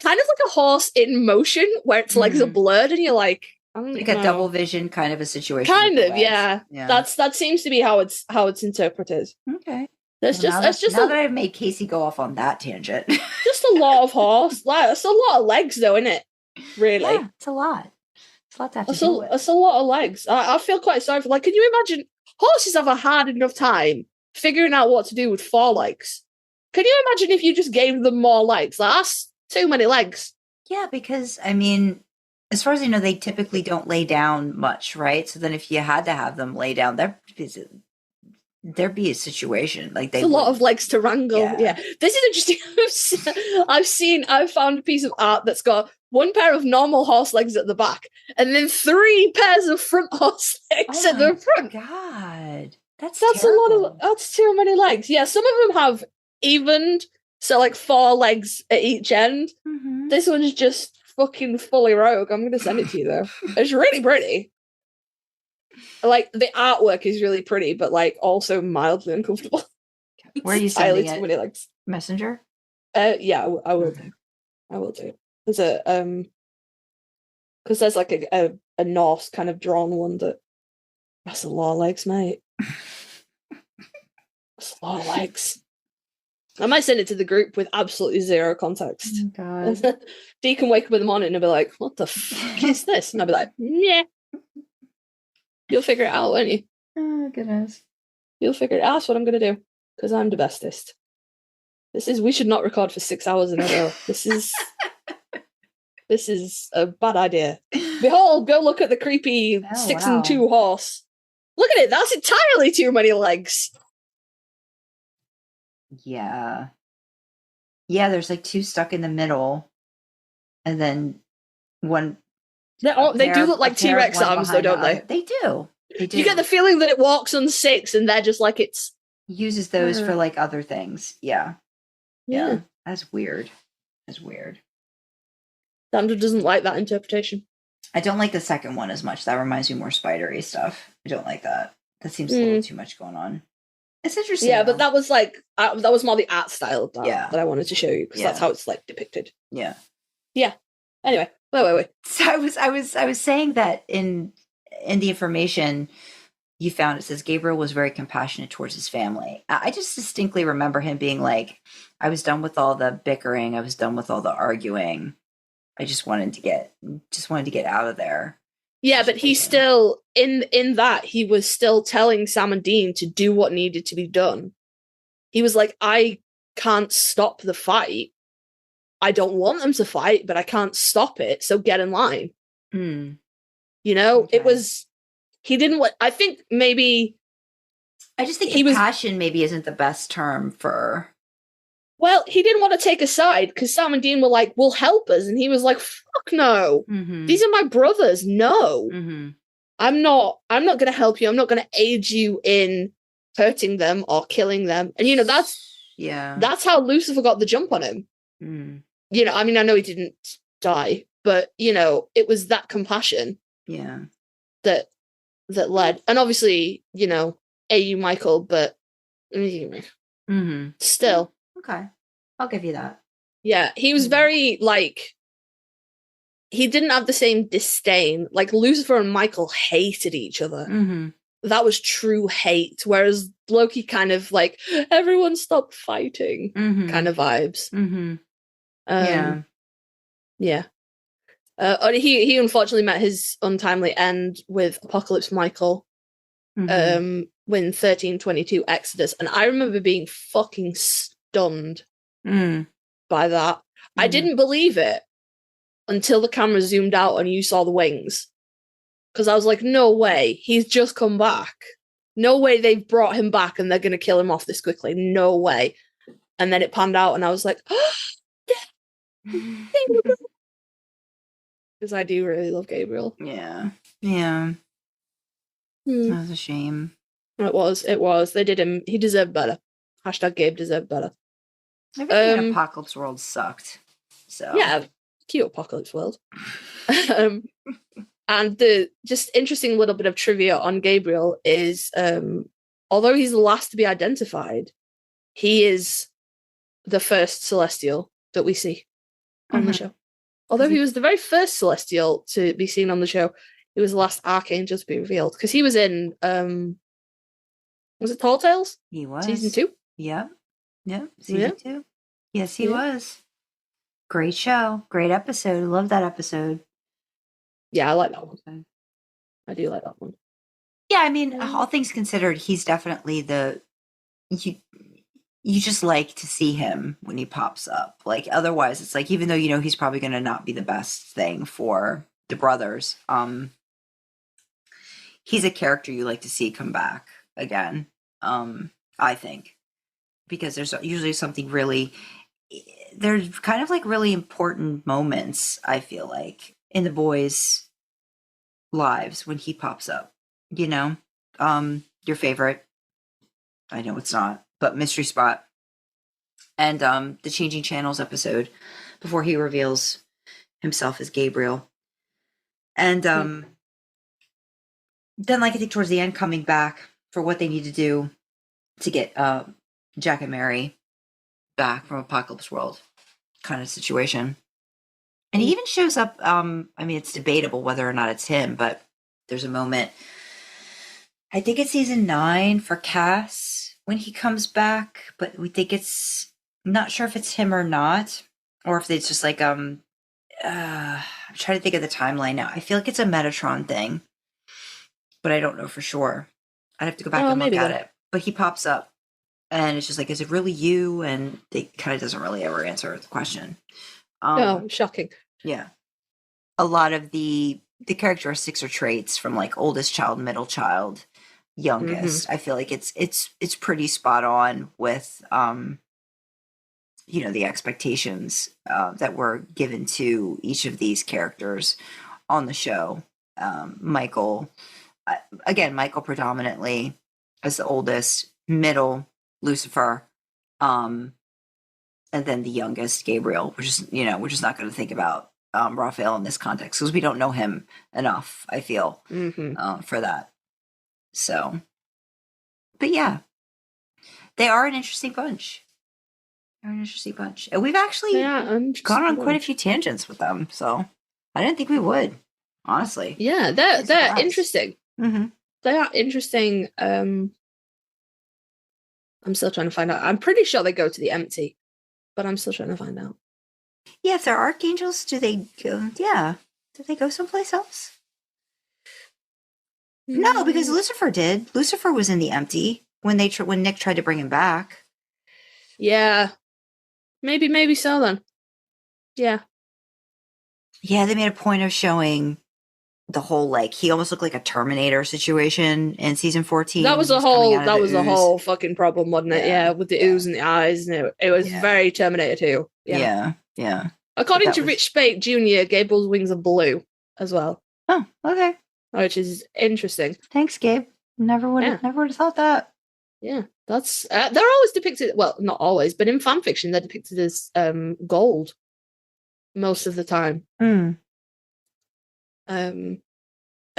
kind of like a horse in motion where its legs are blurred and you're like, I don't know. A double vision kind of a situation. Kind of, yeah. That seems to be how it's interpreted. Okay. Now that I've made Kasey go off on that tangent. Just a lot of horse. Like, it's a lot of legs, though, isn't it? Really, yeah, it's a lot. It's a lot to have to deal with. It's a lot of legs. I feel quite sorry for. Like, can you imagine? Horses have a hard enough time figuring out what to do with 4 legs. Can you imagine if you just gave them more legs? Like, that's too many legs. Yeah, because I mean, as far as I know, they typically don't lay down much, right? So then, if you had to have them lay down, there'd be a situation like a lot of legs to wrangle. Yeah. This is interesting. I've found a piece of art that's got 1 pair of normal horse legs at the back and then 3 pairs of front horse legs at the front. God, that's terrible. That's too many legs. Yeah, some of them have evened, so like 4 legs at each end. This one's just fucking fully rogue. I'm gonna send it to you though. It's really pretty. Like, the artwork is really pretty, but like also mildly uncomfortable. Where are you sending it? Too many legs. Messenger? Yeah, I will do. I will do. There's a because there's like a Norse kind of drawn one that's a lot of legs, mate. That's a lot of legs. I might send it to the group with absolutely zero context. Oh, God. Dee can wake up in the morning and be like, "What the fuck is this?" And I'll be like, "Yeah." You'll figure it out, won't you? Oh, goodness. You'll figure it out. That's what I'm going to do. Because I'm the bestest. We should not record for 6 hours in a row. This is a bad idea. Behold, go look at the creepy 6 and 2 horse. Look at it. That's entirely too many legs. Yeah. Yeah, there's like 2 stuck in the middle. And then one... They do look like T-Rex arms, though, don't they? They do. You get the feeling that it walks on 6, and they're just like it's uses those for like other things. Yeah. That's weird. Sandra doesn't like that interpretation. I don't like the second one as much. That reminds me more spidery stuff. I don't like that. That seems a little too much going on. It's interesting. Yeah, but that was like that was more the art style of that I wanted to show you because that's how it's like depicted. Yeah. Yeah. Anyway, wait. So I was saying that in the information you found, it says Gabriel was very compassionate towards his family. I just distinctly remember him being like, I was done with all the bickering. I was done with all the arguing. I just wanted to get out of there. Yeah, but he still in that he was still telling Sam and Dean to do what needed to be done. He was like, I can't stop the fight. I don't want them to fight, but I can't stop it. So get in line. Mm. You know, It was, he didn't want, I think maybe I just think he was passion maybe isn't the best term for. Well, he didn't want to take a side because Sam and Dean were like, "Will help us," and he was like, "Fuck no! These are my brothers. No, I'm not going to help you. I'm not going to aid you in hurting them or killing them." And that's how Lucifer got the jump on him. I mean, I know he didn't die, but it was that compassion, that led, and obviously, AU Michael, but still. Okay. I'll give you that. Yeah, he was very, he didn't have the same disdain. Like, Lucifer and Michael hated each other. That was true hate, whereas Loki kind of, everyone stop fighting kind of vibes. Yeah. He unfortunately met his untimely end with Apocalypse Michael when 1322 Exodus, and I remember being fucking stunned by that. I didn't believe it until the camera zoomed out and you saw the wings, because I was like, no way, he's just come back. No way they've brought him back and they're going to kill him off this quickly. No way. And then it panned out and I was like, because I do really love Gabriel. Yeah. That was a shame. It was. They did him. He deserved better. # Gabe deserved better. Everything in Apocalypse World sucked. So yeah, cute Apocalypse World. And the just interesting little bit of trivia on Gabriel is, although he's the last to be identified, he is the first Celestial that we see on the show. Although he was the very first Celestial to be seen on the show, he was the last Archangel to be revealed, because he was in was it Tall Tales? He was. Season 2? Yep. Season 2. Yes, he was. Great show. Great episode. Love that episode. Yeah, I like that one. I do like that one. Yeah, I mean, all things considered, he's definitely you just like to see him when he pops up. Otherwise, it's like, even though he's probably going to not be the best thing for the brothers, he's a character you like to see come back again, I think. Because there's usually something there's kind of really important moments, I feel like, in the boys' lives when he pops up. Your favorite, I know it's not, but Mystery Spot, and the Changing Channels episode before he reveals himself as Gabriel. And then, I think towards the end, coming back for what they need to do to get Jack and Mary back from Apocalypse World kind of situation. And he even shows up, I mean, it's debatable whether or not it's him, but there's a moment, I think it's season 9 for Cass, when he comes back, but we think I'm not sure if it's him or not, or if it's just I'm trying to think of the timeline now. I feel like it's a Metatron thing, but I don't know for sure. I'd have to go back and look at it. But he pops up, and it's just is it really you? And it kind of doesn't really ever answer the question. Shocking. Yeah. A lot of the characteristics or traits from oldest child, middle child, youngest, I feel like it's pretty spot on with the expectations that were given to each of these characters on the show. Michael predominantly as the oldest, middle Lucifer, and then the youngest Gabriel, which is we're just not going to think about Raphael in this context because we don't know him enough, I feel, for that. So, but yeah, they are an interesting bunch. And we've actually gone on quite a few tangents with them, so I didn't think we would, honestly. Yeah, they're interesting. They are interesting. I'm still trying to find out. I'm pretty sure they go to the empty, but I'm still trying to find out. Yeah, if they're archangels, do they go? Yeah, do they go someplace else? No, because Lucifer did. Lucifer was in the empty when Nick tried to bring him back. Yeah, maybe so then. Yeah. Yeah, they made a point of showing the whole, like, he almost looked like a Terminator situation in season 14. That was a whole fucking problem, wasn't it? Yeah, with the ooze and the eyes, and it was very Terminator 2. Yeah. According to Rich Spate Jr., Gabriel's wings are blue as well. Oh, okay. Which is interesting. Thanks, Gabe. Never would have thought that. Yeah, that's they're always depicted. Well, not always, but in fan fiction, they're depicted as gold most of the time. I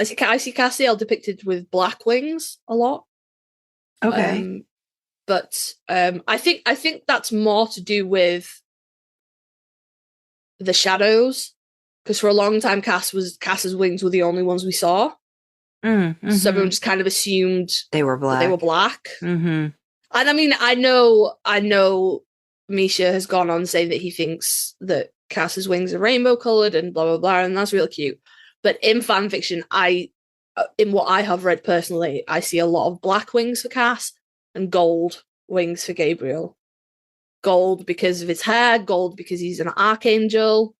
see Cassiel depicted with black wings a lot. Okay, but I think that's more to do with the shadows, because for a long time Cass's wings were the only ones we saw. So everyone just kind of assumed they were black. And I mean, I know Misha has gone on saying that he thinks that Cass's wings are rainbow colored and blah blah blah, and that's really cute. But in fan fiction, in what I have read personally, I see a lot of black wings for Cass and gold wings for Gabriel. Gold because of his hair, gold because he's an archangel.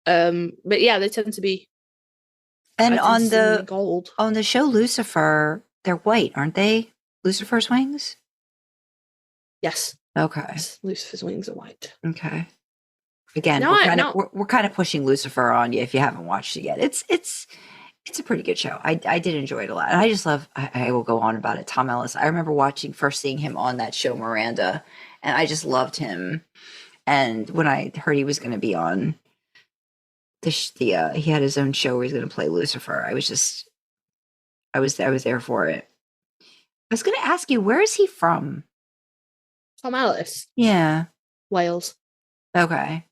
But yeah, they tend to be. And on gold on the show Lucifer, they're white, aren't they? Lucifer's wings? Yes. Okay. Yes, Lucifer's wings are white. Okay. Again, we're kind of pushing Lucifer on you if you haven't watched it yet. It's a pretty good show. I did enjoy it a lot. And I just love, I will go on about it, Tom Ellis. I remember first seeing him on that show Miranda, and I just loved him. And when I heard he was going to be on he had his own show where he's going to play Lucifer, I was there for it. I was going to ask you, where is he from? Tom Ellis? Yeah. Wales. Okay.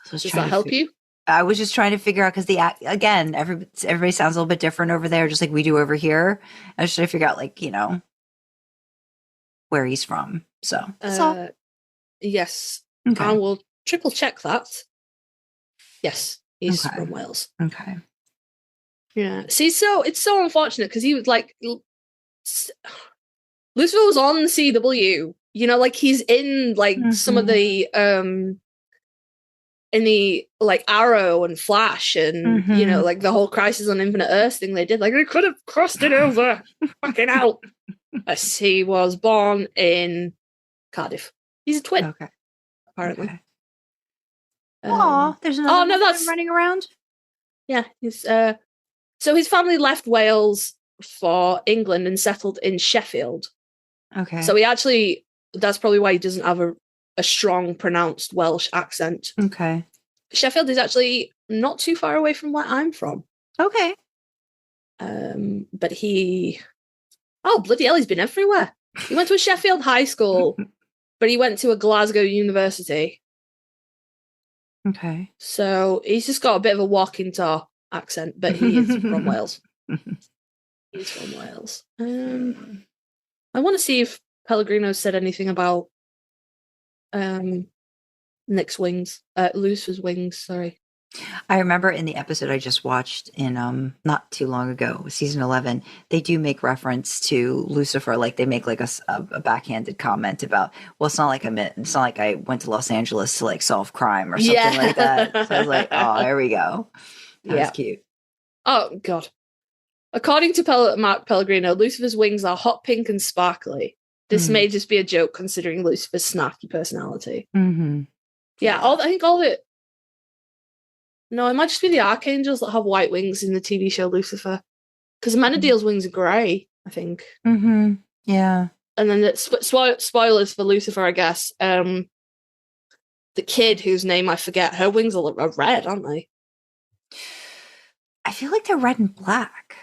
So does that help you? I was just trying to figure out, because again, everybody sounds a little bit different over there, just like we do over here. I was trying to figure out, like, where he's from. So yes, okay. I will triple check that. Yes, he's from Wales. Okay. Yeah. See, so it's so unfortunate because he was like, Lucifer was on CW. Like he's in like some of the in the like Arrow and Flash and like the whole Crisis on Infinite Earths thing they did. Like they could have crossed it over. Fucking hell. He was born in Cardiff. He's a twin. Okay. Apparently. Okay. There's another that's running around. Yeah, he's so his family left Wales for England and settled in Sheffield. Okay. So that's probably why he doesn't have a strong pronounced Welsh accent. Okay. Sheffield is actually not too far away from where I'm from. Okay. But bloody hell, he's been everywhere. He went to a Sheffield high school, but he went to a Glasgow university. Okay. So he's just got a bit of a walking tour accent, but he is from Wales. He's from Wales. I want to see if Pellegrino said anything about Nick's wings, Lucifer's wings, sorry. I remember in the episode I just watched in not too long ago, season 11, they do make reference to Lucifer. Like they make like a backhanded comment about, well, it's not like I went to Los Angeles to like solve crime or something like that. So I was like, oh, there we go. That was cute. Oh God. According to Mark Pellegrino, Lucifer's wings are hot pink and sparkly. This may just be a joke considering Lucifer's snarky personality. Mm-hmm. Yeah, I think all of it. No, it might just be the Archangels that have white wings in the TV show Lucifer. Because Menadiel's wings are grey, I think. Mm-hmm. Yeah. And then spoilers for Lucifer, I guess. The kid whose name I forget, her wings are red, aren't they? I feel like they're red and black.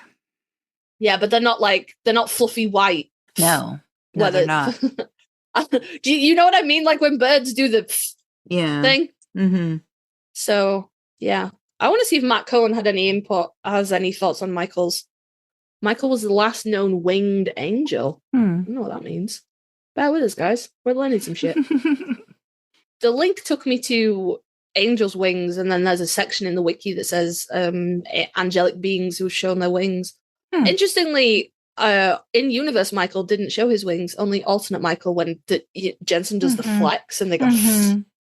Yeah, but they're not fluffy white. No, they're not. Do you know what I mean? Like when birds do the thing? Mm-hmm. So, yeah. I want to see if Matt Cohen has any thoughts on Michael's. Michael was the last known winged angel. I don't know what that means. Bear with us, guys. We're learning some shit. The link took me to Angel's wings, and then there's a section in the wiki that says angelic beings who've shown their wings. Interestingly, in universe, Michael didn't show his wings. Only alternate Michael, when Jensen does the flex and they go,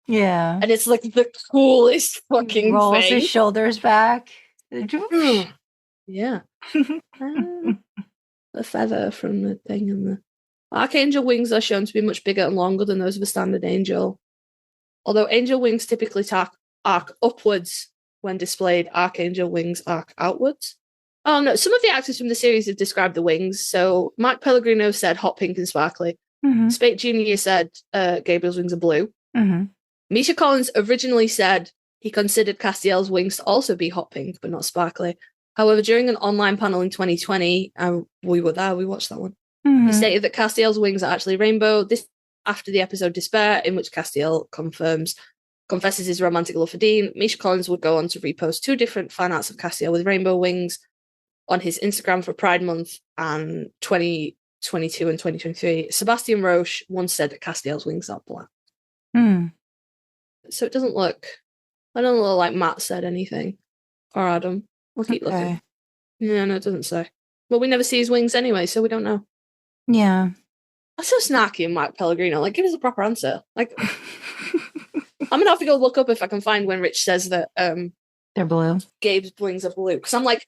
yeah, and it's like the coolest fucking rolls thing. his shoulders back. Yeah. The feather from the thing and the archangel wings are shown to be much bigger and longer than those of a standard angel. Although angel wings typically arc upwards when displayed, archangel wings arc outwards. Oh no, some of the actors from the series have described the wings. So Mike Pellegrino said hot pink and sparkly. Spate Jr. said Gabriel's wings are blue. Misha Collins originally said he considered Castiel's wings to also be hot pink, but not sparkly. However, during an online panel in 2020, we were there, we watched that one. He stated that Castiel's wings are actually rainbow. This after the episode Despair, in which Castiel confesses his romantic love for Dean. Misha Collins would go on to repost 2 different fan arts of Castiel with rainbow wings on his Instagram for Pride Month and 2022 and 2023. Sebastian Roche once said that Castiel's wings are black. So it doesn't look... I don't look like Matt said anything. Or Adam. I'll keep looking. Yeah, no, it doesn't say. Well, we never see his wings anyway, so we don't know. Yeah. That's so snarky in Mike Pellegrino. Like, give us a proper answer. Like, I'm gonna have to go look up if I can find when Rich says that they're blue. Gabe's wings are blue. Because I'm like,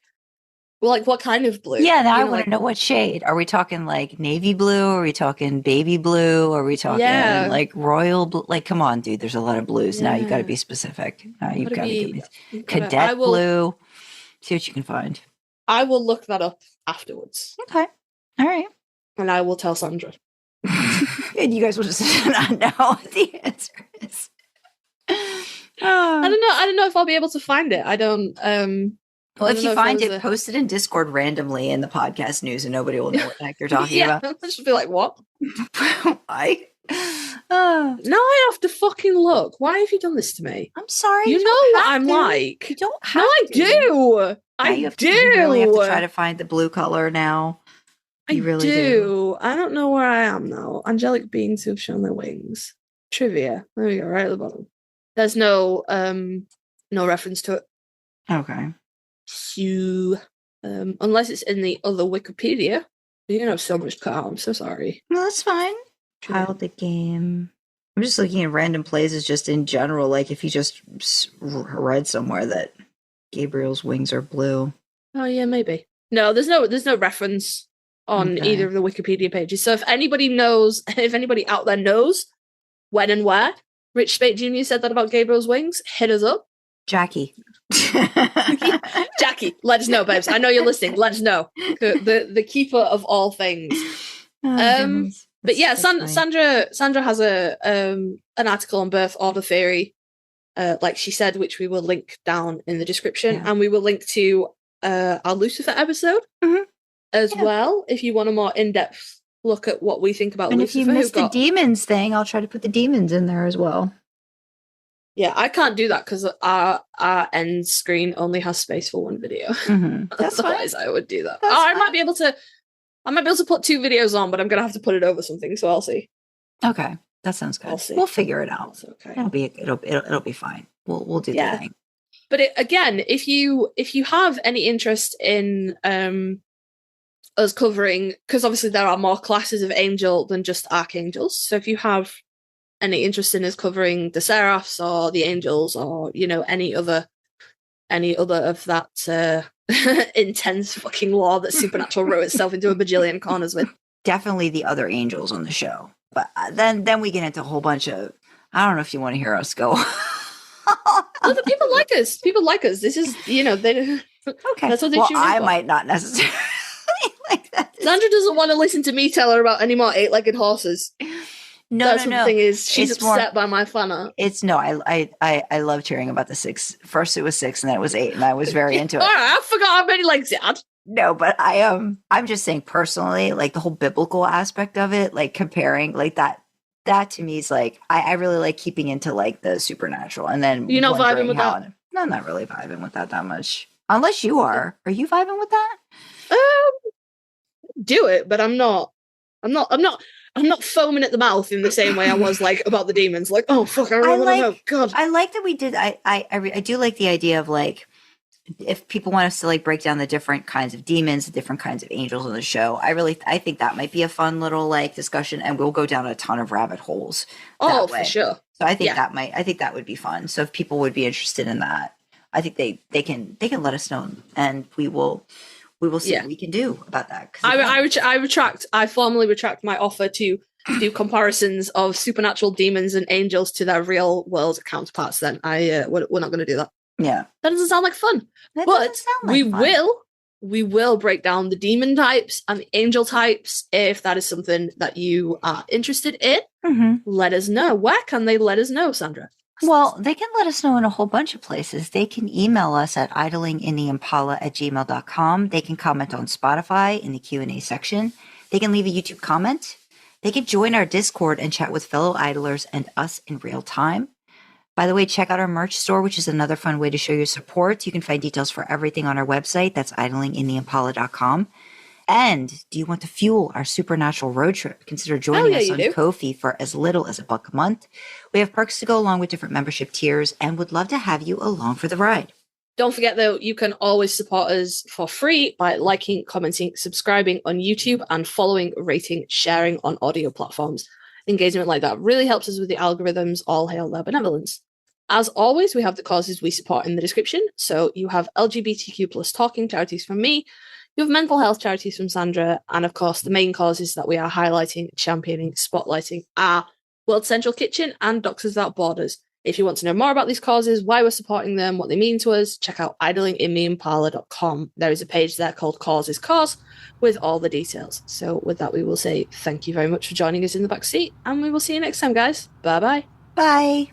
well, like, what kind of blue? Yeah, now I want to know what shade. Are we talking like navy blue? Are we talking baby blue? Are we talking like royal blue? Like, come on, dude. There's a lot of blues. Now you got to be specific. Now you've got to give me cadet blue. See what you can find. I will look that up afterwards. Okay. All right. And I will tell Sandra. And you guys will just not know what the answer is. I don't know if I'll be able to find it. I don't. Well, if you find it, post it in Discord randomly in the podcast news, and nobody will know what the heck you're talking about. I'll just be like, what? Why? Now I have to fucking look. Why have you done this to me? I'm sorry. You know what I'm like. You don't have to. I do. I do. You really have to try to find the blue color now. You really do. I don't know where I am now. Angelic beings who have shown their wings. Trivia. There we go, right at the bottom. There's no reference to it. Okay. So, unless it's in the other Wikipedia. You're gonna have so much cut out. I'm so sorry. No, that's fine. Child the game. I'm just looking at random places just in general. Like if you just read somewhere that Gabriel's wings are blue. Oh yeah, maybe. No, there's no reference on either of the Wikipedia pages. So if anybody out there knows when and where Rich Spate Jr. said that about Gabriel's wings, hit us up. Jackie, let us know, babes. I know you're listening. Let us know. The keeper of all things. But yeah, Sandra has an article on birth order theory, like she said, which we will link down in the description, and we will link to our Lucifer episode as well, if you want a more in-depth look at what we think about Lucifer. And if you missed the demons thing, I'll try to put the demons in there as well. Yeah, I can't do that because our end screen only has space for one video. That's Otherwise, I would do that. I might be able to put 2 videos on, but I'm gonna have to put it over something, so I'll see. Okay, that sounds good. We'll figure it out. That's okay. It'll be fine. We'll do the thing. But again, if you have any interest in us covering, because obviously there are more classes of angel than just archangels. So if you have any interest in us covering the seraphs or the angels, or any other of that intense fucking lore that Supernatural wrote itself into a bajillion corners with, definitely the other angels on the show. But then we get into a whole bunch of, I don't know if you want to hear us go. Well, the people like us. People like us. This is, they okay. That's what they choose. I might not necessarily like that. Sandra doesn't want to listen to me tell her about any more 8-legged horses. No. The thing is, she's upset by my fan art. I loved hearing about the 6. First it was 6, and then it was 8, and I was very into it. I forgot how many legs it had. No, but I'm just saying personally, like the whole biblical aspect of it, like comparing, like that to me is like I really like keeping into like the supernatural, and then you're not vibing with that. No, I'm not really vibing with that much. Unless you are. Are you vibing with that? Do it, but I'm not foaming at the mouth in the same way I was like about the demons. Like, oh fuck, I really want to know. God, I like that we did. I do like the idea of like, if people want us to like break down the different kinds of demons, the different kinds of angels on the show. I think that might be a fun little like discussion, and we'll go down a ton of rabbit holes. Oh, for sure. So I think that would be fun. So if people would be interested in that, I think they can let us know, and we will see what we can do about that. I formally retract my offer to do comparisons of supernatural demons and angels to their real world counterparts. Then we're not going to do that. Yeah, that doesn't sound like fun. We will break down the demon types and the angel types if that is something that you are interested in. Mm-hmm. Let us know. Where can they let us know, Sandra? Well, they can let us know in a whole bunch of places. They can email us at idlingintheimpala@gmail.com. They can comment on Spotify in the Q&A section. They can leave a YouTube comment. They can join our Discord and chat with fellow idlers and us in real time. By the way, check out our merch store, which is another fun way to show your support. You can find details for everything on our website. That's idlingintheimpala.com. And do you want to fuel our supernatural road trip? Consider joining us on Ko-fi for as little as $1 a month. We have perks to go along with different membership tiers and would love to have you along for the ride. Don't forget, though, you can always support us for free by liking, commenting, subscribing on YouTube, and following, rating, sharing on audio platforms. Engagement like that really helps us with the algorithms. All hail their benevolence. As always, we have the causes we support in the description. So you have LGBTQ plus talking charities from me, you have mental health charities from Sandra, and of course the main causes that we are highlighting, championing, spotlighting are World Central Kitchen and Doctors Without Borders. If you want to know more about these causes, why we're supporting them, what they mean to us, check out idlingintheimpala.com. There is a page there called Causes Cause with all the details. So with that, we will say thank you very much for joining us in the back seat, and we will see you next time, guys. Bye-bye. Bye.